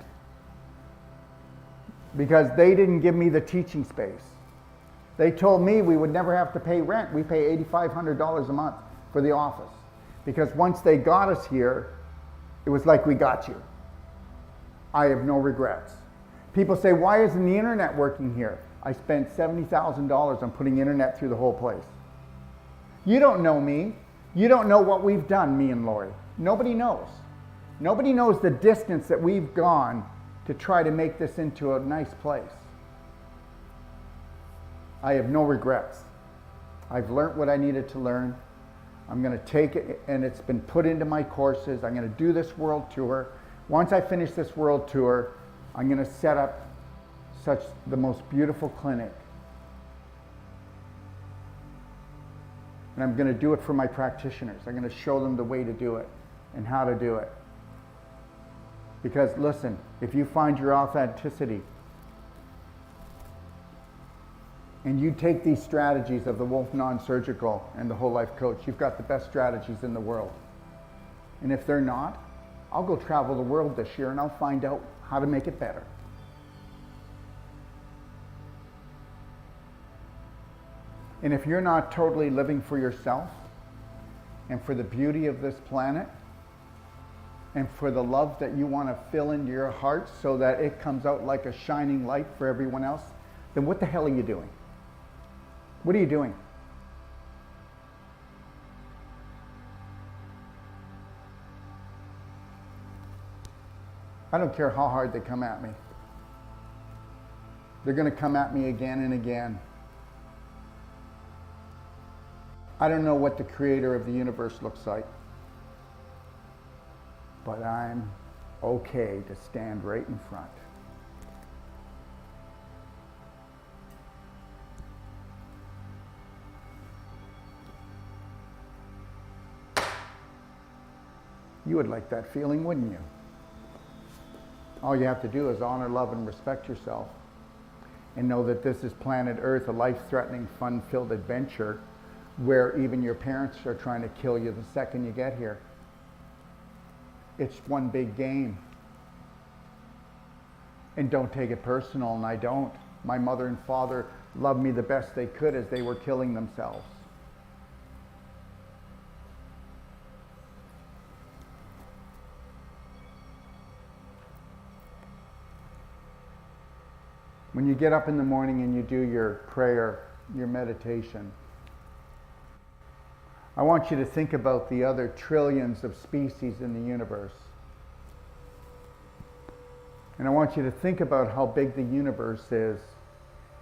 Speaker 1: because they didn't give me the teaching space. They told me we would never have to pay rent. We pay $8,500 a month for the office, because once they got us here, it was like we got you. I have no regrets. People say, why isn't the internet working here? I spent $70,000 on putting internet through the whole place. You don't know me. You don't know what we've done, me and Lori. Nobody knows. Nobody knows the distance that we've gone to try to make this into a nice place. I have no regrets. I've learned what I needed to learn. I'm going to take it, and it's been put into my courses. I'm going to do this world tour. Once I finish this world tour, I'm going to set up the most beautiful clinic. And I'm going to do it for my practitioners. I'm going to show them the way to do it and how to do it. Because listen, if you find your authenticity and you take these strategies of the Wolf Non-Surgical and the Whole Life Coach, you've got the best strategies in the world. And if they're not, I'll go travel the world this year and I'll find out how to make it better. And if you're not totally living for yourself and for the beauty of this planet and for the love that you want to fill into your heart so that it comes out like a shining light for everyone else, then what the hell are you doing? What are you doing? I don't care how hard they come at me. They're going to come at me again and again. I don't know what the creator of the universe looks like, but I'm okay to stand right in front. You would like that feeling, wouldn't you? All you have to do is honor, love, and respect yourself, and know that this is planet Earth, a life-threatening, fun-filled adventure where even your parents are trying to kill you the second you get here. It's one big game. And don't take it personal, and I don't. My mother and father loved me the best they could as they were killing themselves. When you get up in the morning and you do your prayer, your meditation, I want you to think about the other trillions of species in the universe. And I want you to think about how big the universe is.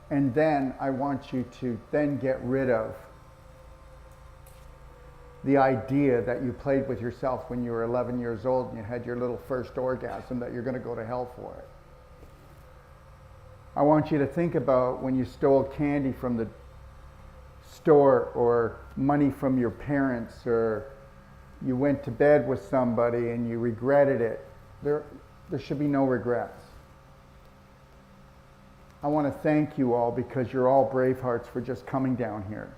Speaker 1: And then I want you to then get rid of the idea that you played with yourself when you were 11 years old and you had your little first orgasm, that you're going to go to hell for it. I want you to think about when you stole candy from the store, or money from your parents, or you went to bed with somebody and you regretted it. There should be no regrets. I want to thank you all because you're all bravehearts for just coming down here.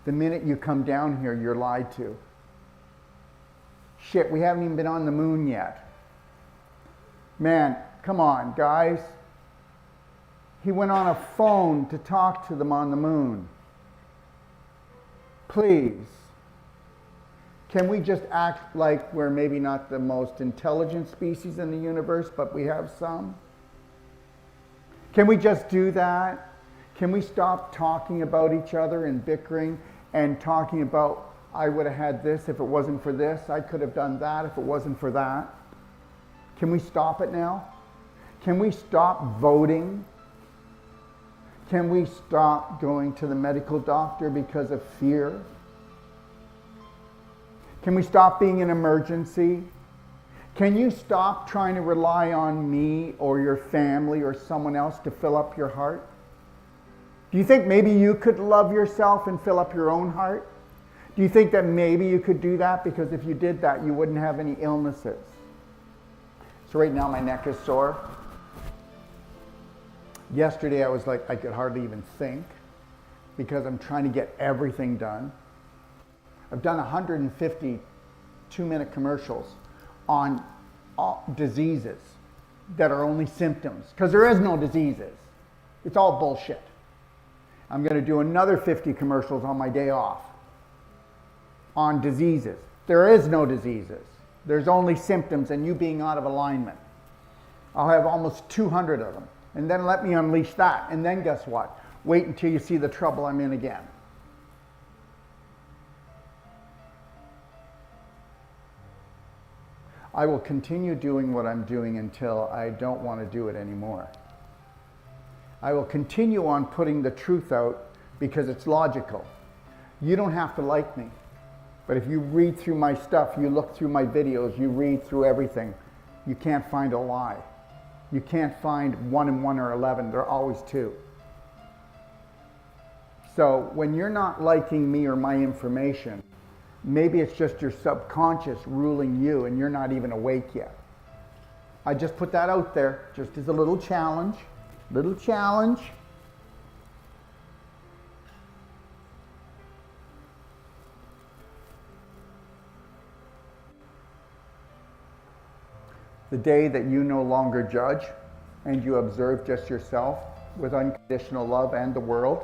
Speaker 1: The minute you come down here, you're lied to. Shit, we haven't even been on the moon yet. Man, come on, guys. He went on a phone to talk to them on the moon. Please. Can we just act like we're maybe not the most intelligent species in the universe, but we have some? Can we just do that? Can we stop talking about each other and bickering and talking about, I would have had this if it wasn't for this, I could have done that if it wasn't for that? Can we stop it now? Can we stop voting? Can we stop going to the medical doctor because of fear? Can we stop being an emergency? Can you stop trying to rely on me or your family or someone else to fill up your heart? Do you think maybe you could love yourself and fill up your own heart? Do you think that maybe you could do that? Because if you did that, you wouldn't have any illnesses. So right now my neck is sore. Yesterday I was like, I could hardly even think because I'm trying to get everything done. I've done 150 two-minute commercials on diseases that are only symptoms, because there is no diseases. It's all bullshit. I'm going to do another 50 commercials on my day off on diseases. There is no diseases. There's only symptoms and you being out of alignment. I'll have almost 200 of them. And then let me unleash that. And then guess what? Wait until you see the trouble I'm in again. I will continue doing what I'm doing until I don't want to do it anymore. I will continue on putting the truth out because it's logical. You don't have to like me. But if you read through my stuff, you look through my videos, you read through everything, you can't find a lie. You can't find 1 and 1 or 11. They're always 2. So when you're not liking me or my information, maybe it's just your subconscious ruling you and you're not even awake yet. I just put that out there just as a little challenge. Little challenge. The day that you no longer judge and you observe just yourself with unconditional love and the world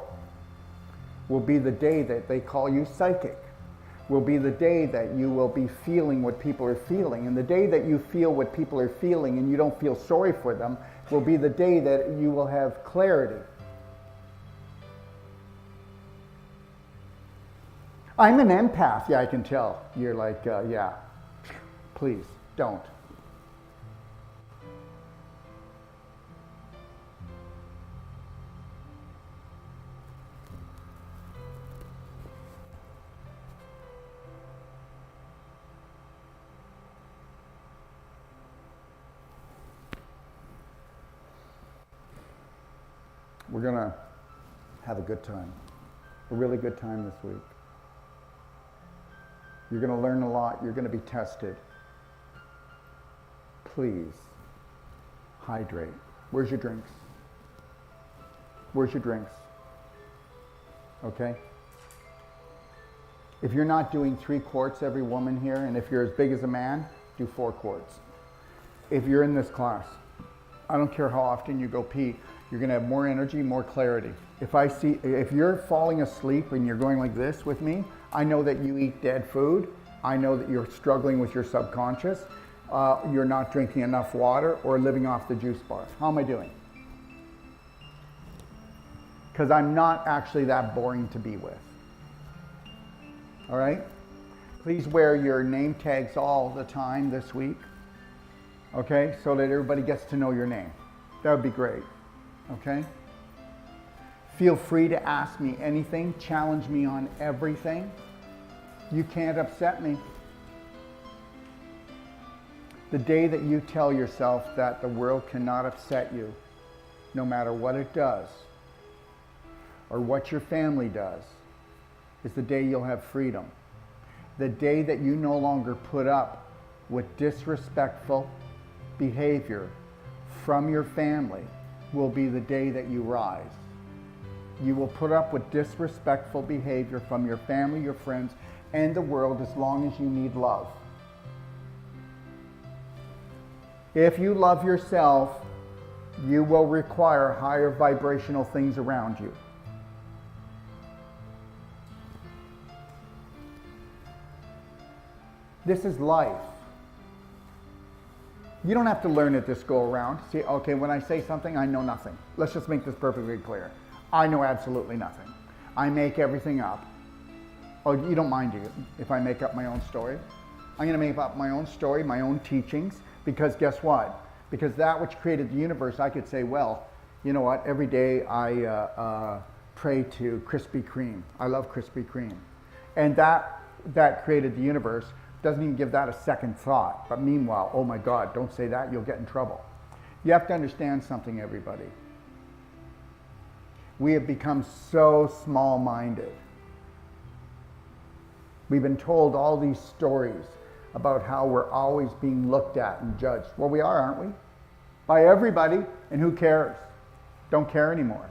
Speaker 1: will be the day that they call you psychic. Will be the day that you will be feeling what people are feeling. And the day that you feel what people are feeling and you don't feel sorry for them will be the day that you will have clarity. I'm an empath. Yeah, I can tell. You're like, yeah, please don't. We're going to have a good time, a really good time this week. You're going to learn a lot. You're going to be tested. Please, hydrate. Where's your drinks? Where's your drinks? Okay? If you're not doing 3 quarts, every woman here, and if you're as big as a man, do 4 quarts. If you're in this class, I don't care how often you go pee, you're gonna have more energy, more clarity. If you're falling asleep and you're going like this with me, I know that you eat dead food. I know that you're struggling with your subconscious. You're not drinking enough water or living off the juice bar. How am I doing? Because I'm not actually that boring to be with. All right? Please wear your name tags all the time this week. Okay? So that everybody gets to know your name. That would be great. Okay? Feel free to ask me anything. Challenge me on everything. You can't upset me. The day that you tell yourself that the world cannot upset you, no matter what it does, or what your family does, is the day you'll have freedom. The day that you no longer put up with disrespectful behavior from your family will be the day that you rise. You will put up with disrespectful behavior from your family, your friends, and the world as long as you need love. If you love yourself, you will require higher vibrational things around you. This is life. You don't have to learn it this go around. See, okay, when I say something, I know nothing. Let's just make this perfectly clear. I know absolutely nothing. I make everything up. Oh, you don't mind, do you, if I make up my own story? I'm going to make up my own story, my own teachings, because guess what? Because that which created the universe, I could say, well, you know what? Every day I pray to Krispy Kreme. I love Krispy Kreme. And that created the universe doesn't even give that a second thought. But meanwhile, oh my God, don't say that, you'll get in trouble. You have to understand something, everybody. We have become so small-minded. We've been told all these stories about how we're always being looked at and judged. Well, we are, aren't we? By everybody, and who cares? Don't care anymore.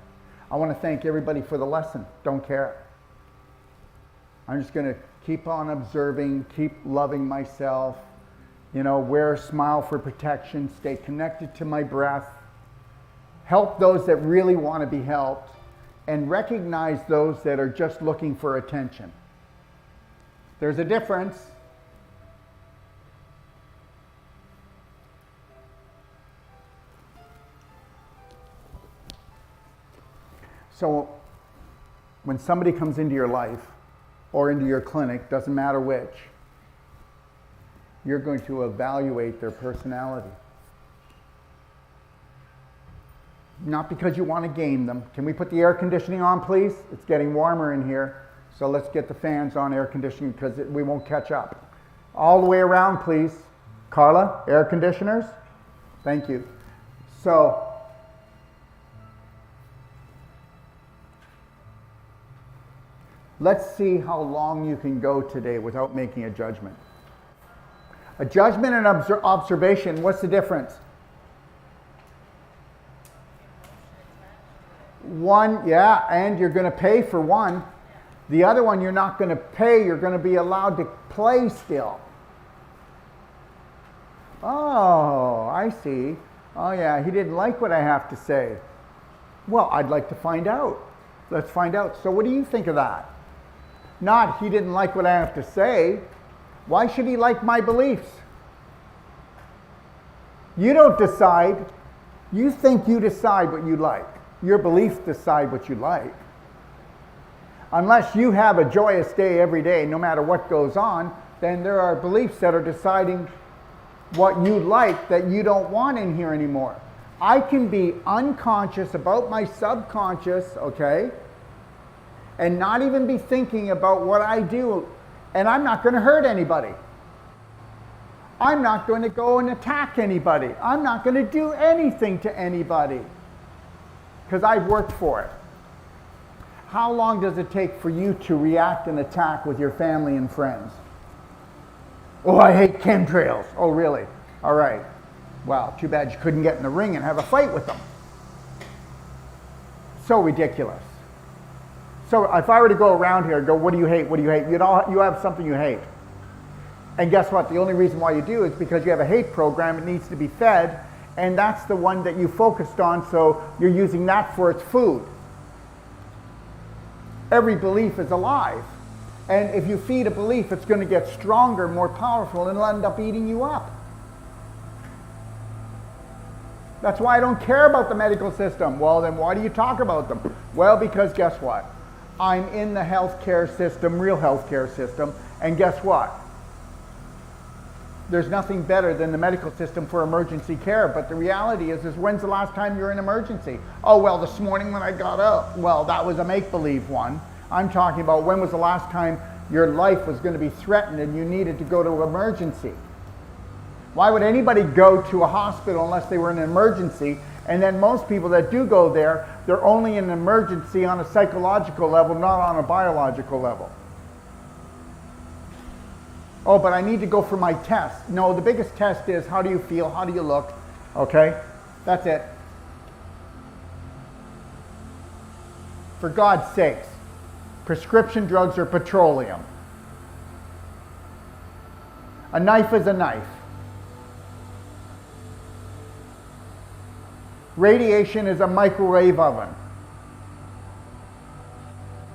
Speaker 1: I want to thank everybody for the lesson. Don't care. I'm just going to keep on observing, keep loving myself, wear a smile for protection, stay connected to my breath, help those that really want to be helped, and recognize those that are just looking for attention. There's a difference. So when somebody comes into your life or into your clinic, doesn't matter which, you're going to evaluate their personality. Not because you want to game them. Can we put the air conditioning on, please? It's getting warmer in here. So let's get the fans on, air conditioning, because we won't catch up. All the way around, please. Carla, air conditioners? Thank you. So, let's see how long you can go today without making a judgment. A judgment and observation, what's the difference? One, yeah, and you're going to pay for one. The other one, you're not going to pay. You're going to be allowed to play still. Oh, I see. Oh, yeah, he didn't like what I have to say. Well, I'd like to find out. Let's find out. So what do you think of that? Not, he didn't like what I have to say. Why should he like my beliefs? You don't decide. You think you decide what you like. Your beliefs decide what you like. Unless you have a joyous day every day, no matter what goes on, then there are beliefs that are deciding what you like that you don't want in here anymore. I can be unconscious about my subconscious, okay, and not even be thinking about what I do, and I'm not going to hurt anybody. I'm not going to go and attack anybody. I'm not going to do anything to anybody. because I've worked for it. How long does it take for you to react and attack with your family and friends? Oh, I hate chemtrails. Oh, really? All right. Well, too bad you couldn't get in the ring and have a fight with them. So ridiculous. So if I were to go around here and go, what do you hate? What do you hate? You have something you hate. And guess what? The only reason why you do is because you have a hate program. It needs to be fed. And that's the one that you focused on. So you're using that for its food. Every belief is alive. And if you feed a belief, it's going to get stronger, more powerful, and it'll end up eating you up. That's why I don't care about the medical system. Well, then why do you talk about them? Well, because guess what? I'm in the healthcare system, real healthcare system, and guess what? There's nothing better than the medical system for emergency care, but the reality is when's the last time you're in emergency? Oh, well, this morning when I got up. Well, that was a make-believe one. I'm talking about when was the last time your life was going to be threatened and you needed to go to emergency. Why would anybody go to a hospital unless they were in an emergency? And then most people that do go there, they're only in an emergency on a psychological level, not on a biological level. Oh, but I need to go for my test. No, the biggest test is how do you feel, how do you look, okay? That's it. For God's sakes, prescription drugs are petroleum. A knife is a knife. Radiation is a microwave oven.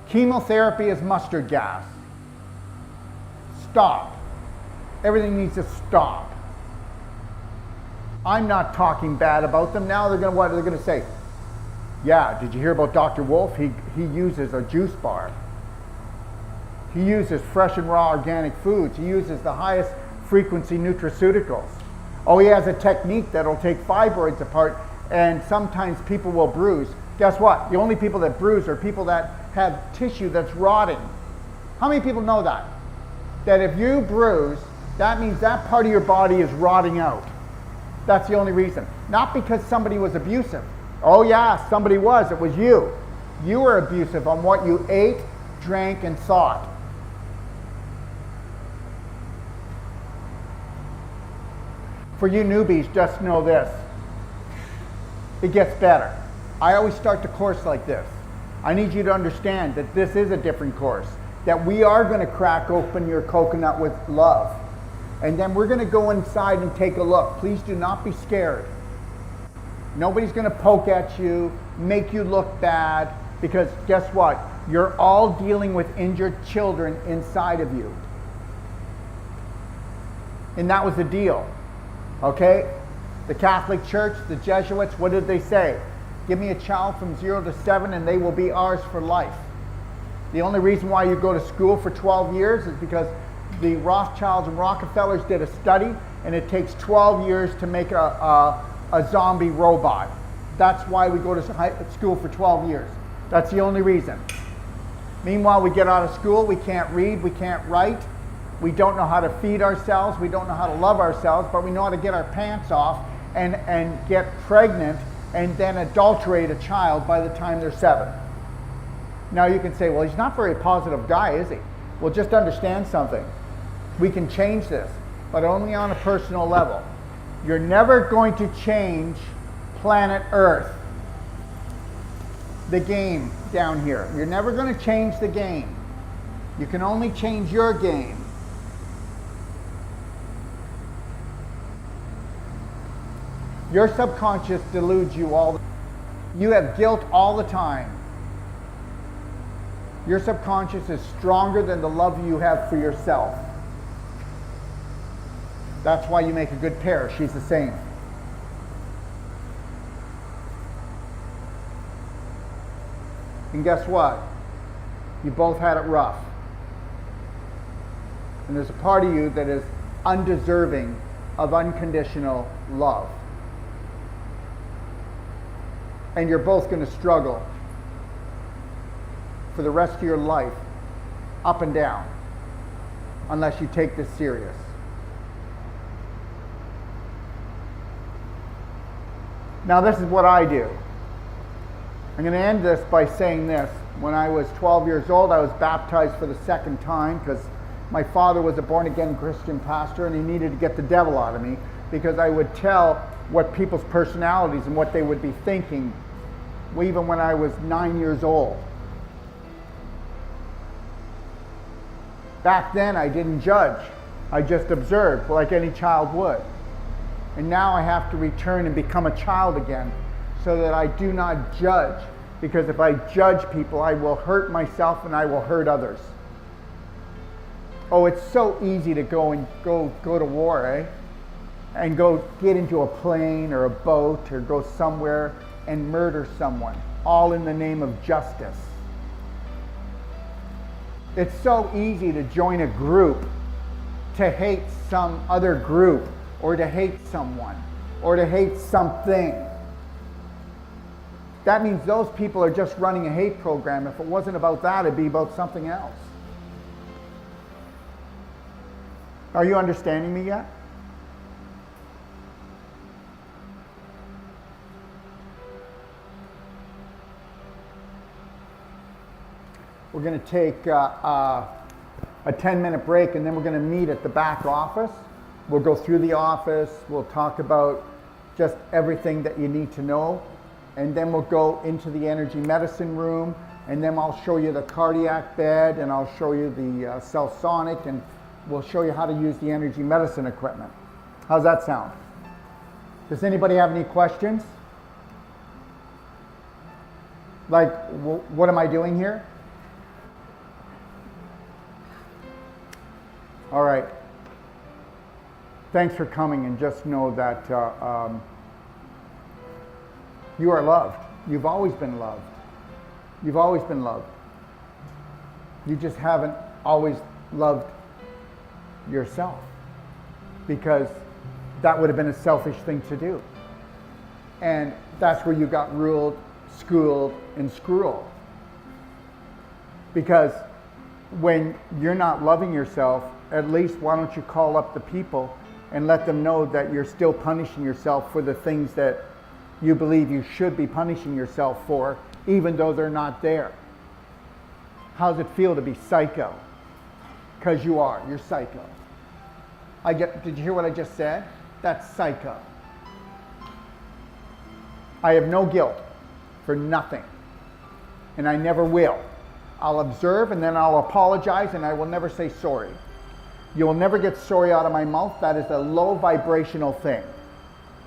Speaker 1: Chemotherapy is mustard gas. Stop. Everything needs to stop. I'm not talking bad about them. Now they're going to, what are they going to say? Yeah, did you hear about Dr. Wolf? He uses a juice bar. He uses fresh and raw organic foods. He uses the highest frequency nutraceuticals. Oh, he has a technique that'll take fibroids apart, and sometimes people will bruise. Guess what? The only people that bruise are people that have tissue that's rotting. How many people know that? That if you bruise, that means that part of your body is rotting out. That's the only reason. Not because somebody was abusive. Oh yeah, somebody was. It was you. You were abusive on what you ate, drank, and thought. For you newbies, just know this. It gets better. I always start the course like this. I need you to understand that this is a different course. That we are going to crack open your coconut with love. And then we're going to go inside and take a look. Please do not be scared. Nobody's going to poke at you, make you look bad, because guess what? You're all dealing with injured children inside of you. And that was the deal. Okay? The Catholic Church, the Jesuits, what did they say? Give me a child from 0 to 7 and they will be ours for life. The only reason why you go to school for 12 years is because the Rothschilds and Rockefellers did a study, and it takes 12 years to make a zombie robot. That's why we go to school for 12 years. That's the only reason. Meanwhile, we get out of school, we can't read, we can't write, we don't know how to feed ourselves, we don't know how to love ourselves, but we know how to get our pants off and get pregnant and then adulterate a child by the time they're 7. Now you can say, well, he's not a very positive guy, is he? Well, just understand something. We can change this, but only on a personal level. You're never going to change planet Earth, the game down here. You're never going to change the game. You can only change your game. Your subconscious deludes you all the time. You have guilt all the time. Your subconscious is stronger than the love you have for yourself. That's why you make a good pair. She's the same. And guess what? You both had it rough. And there's a part of you that is undeserving of unconditional love. And you're both going to struggle for the rest of your life, up and down, unless you take this serious. Now this is what I do. I'm going to end this by saying this. When I was 12 years old, I was baptized for the second time because my father was a born-again Christian pastor and he needed to get the devil out of me because I would tell what people's personalities and what they would be thinking even when I was 9 years old. Back then, I didn't judge. I just observed like any child would. And now I have to return and become a child again so that I do not judge. Because if I judge people, I will hurt myself and I will hurt others. Oh, it's so easy to go to war, eh? And go get into a plane or a boat or go somewhere and murder someone, all in the name of justice. It's so easy to join a group to hate some other group or to hate someone or to hate something. That means those people are just running a hate program. If it wasn't about that, it'd be about something else. Are you understanding me yet? We're going to take a 10-minute break and then we're going to meet at the back office. We'll go through the office. We'll talk about just everything that you need to know. And then we'll go into the energy medicine room, and then I'll show you the cardiac bed, and I'll show you the cell sonic, and we'll show you how to use the energy medicine equipment. How's that sound? Does anybody have any questions? Like, what am I doing here? All right. Thanks for coming, and just know that you are loved. You've always been loved. You've always been loved. You just haven't always loved yourself because that would have been a selfish thing to do. And that's where you got ruled, schooled, and screwed. Because when you're not loving yourself, at least why don't you call up the people and let them know that you're still punishing yourself for the things that you believe you should be punishing yourself for, even though they're not there. How does it feel to be psycho? Because you are. You're psycho. Did you hear what I just said? That's psycho. I have no guilt for nothing. And I never will. I'll observe and then I'll apologize and I will never say sorry. You will never get sorry out of my mouth. That is a low vibrational thing.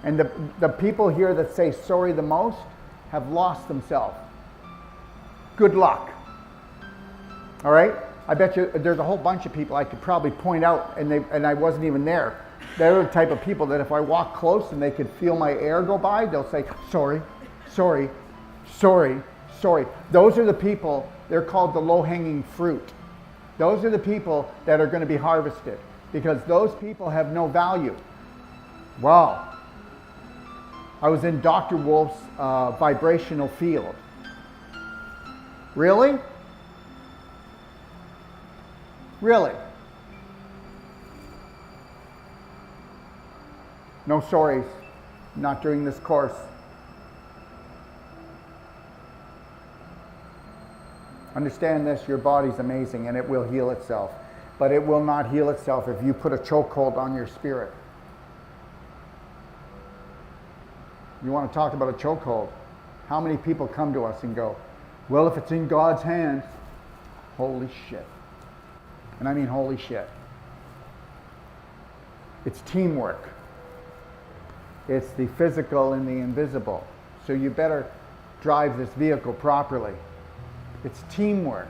Speaker 1: And the people here that say sorry the most have lost themselves. Good luck. All right? I bet you there's a whole bunch of people I could probably point out and I wasn't even there. They're the type of people that if I walk close and they could feel my air go by, they'll say, sorry, sorry, sorry, sorry. Those are the people, they're called the low-hanging fruit. Those are the people that are going to be harvested because those people have no value. Wow. I was in Dr. Wolf's vibrational field. Really? Really? No sorries. Not during this course. Understand this, your body's amazing and it will heal itself. But it will not heal itself if you put a chokehold on your spirit. You want to talk about a chokehold? How many people come to us and go, well, if it's in God's hands, holy shit. And I mean holy shit. It's teamwork. It's the physical and the invisible. So you better drive this vehicle properly. It's teamwork.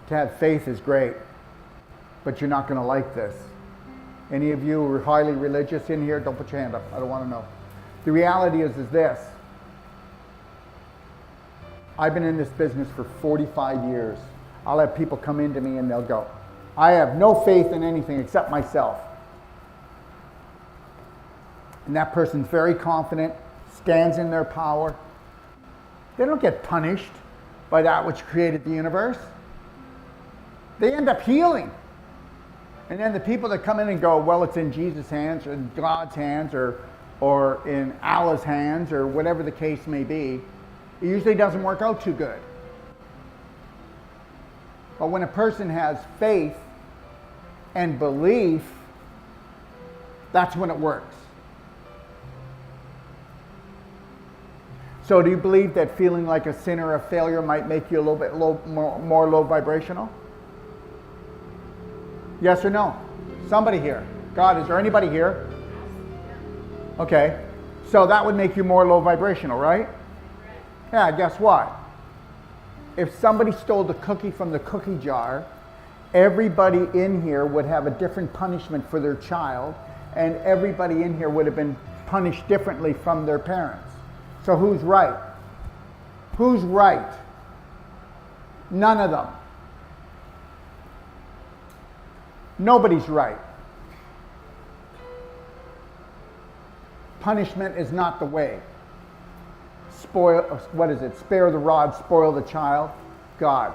Speaker 1: To have faith is great, but you're not going to like this. Any of you who are highly religious in here, don't put your hand up. I don't want to know. The reality is this. I've been in this business for 45 years. I'll have people come into me and they'll go, I have no faith in anything except myself. And that person's very confident, stands in their power. They don't get punished by that which created the universe. They end up healing. And then the people that come in and go, well, it's in Jesus' hands or in God's hands or or in Allah's hands, or whatever the case may be, it usually doesn't work out too good. But when a person has faith and belief, that's when it works. So do you believe that feeling like a sinner or a failure might make you a little bit more low vibrational? Yes or no? Somebody here. God, is there anybody here? Okay. So that would make you more low vibrational, right? Yeah, guess what? If somebody stole the cookie from the cookie jar, everybody in here would have a different punishment for their child, and everybody in here would have been punished differently from their parents. So who's right? Who's right? None of them. Nobody's right. Punishment is not the way. Spare the rod, spoil the child. God.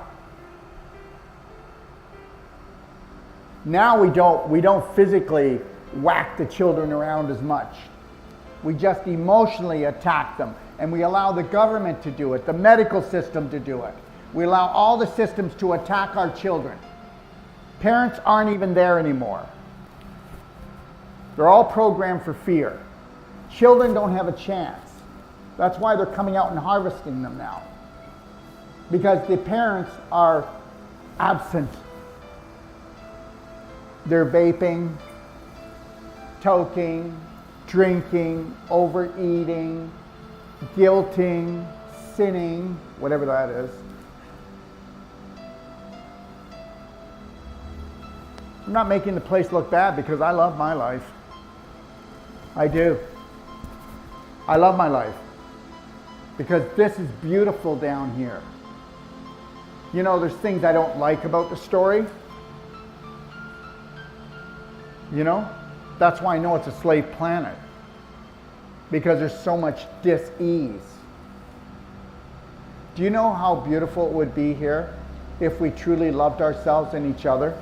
Speaker 1: Now we don't physically whack the children around as much. We just emotionally attack them, and we allow the government to do it, the medical system to do it. We allow all the systems to attack our children. Parents aren't even there anymore. They're all programmed for fear. Children don't have a chance. That's why they're coming out and harvesting them now. Because the parents are absent. They're vaping, toking, drinking, overeating, guilting, sinning, whatever that is. I'm not making the place look bad because I love my life. I do. I love my life because this is beautiful down here. You know, there's things I don't like about the story. You know, that's why I know it's a slave planet, because there's so much dis-ease. Do you know how beautiful it would be here if we truly loved ourselves and each other?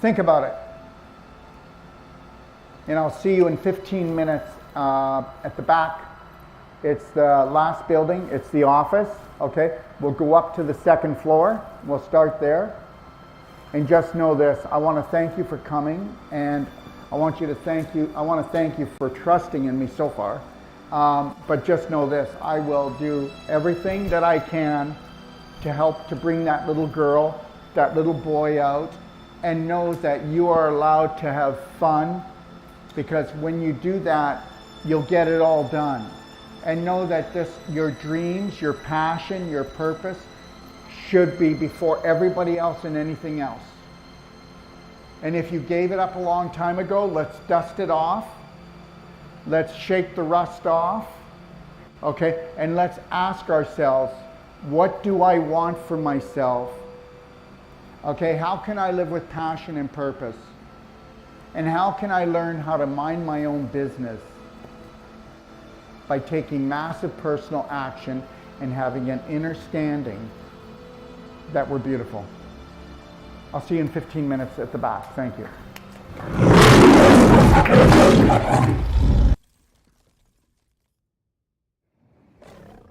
Speaker 1: Think about it. And I'll see you in 15 minutes at the back. It's the last building. It's the office. Okay, we'll go up to the second floor. We'll start there. And just know this: I want to thank you for coming, and I want to thank you for trusting in me so far. But just know this: I will do everything that I can to help to bring that little girl, that little boy out, and know that you are allowed to have fun, because when you do that, you'll get it all done. And know that your dreams, your passion, your purpose should be before everybody else and anything else. And if you gave it up a long time ago, let's dust it off. Let's shake the rust off. Okay? And let's ask ourselves, what do I want for myself? Okay, how can I live with passion and purpose? And how can I learn how to mind my own business? By taking massive personal action and having an inner standing that we're beautiful. I'll see you in 15 minutes at the back. Thank you.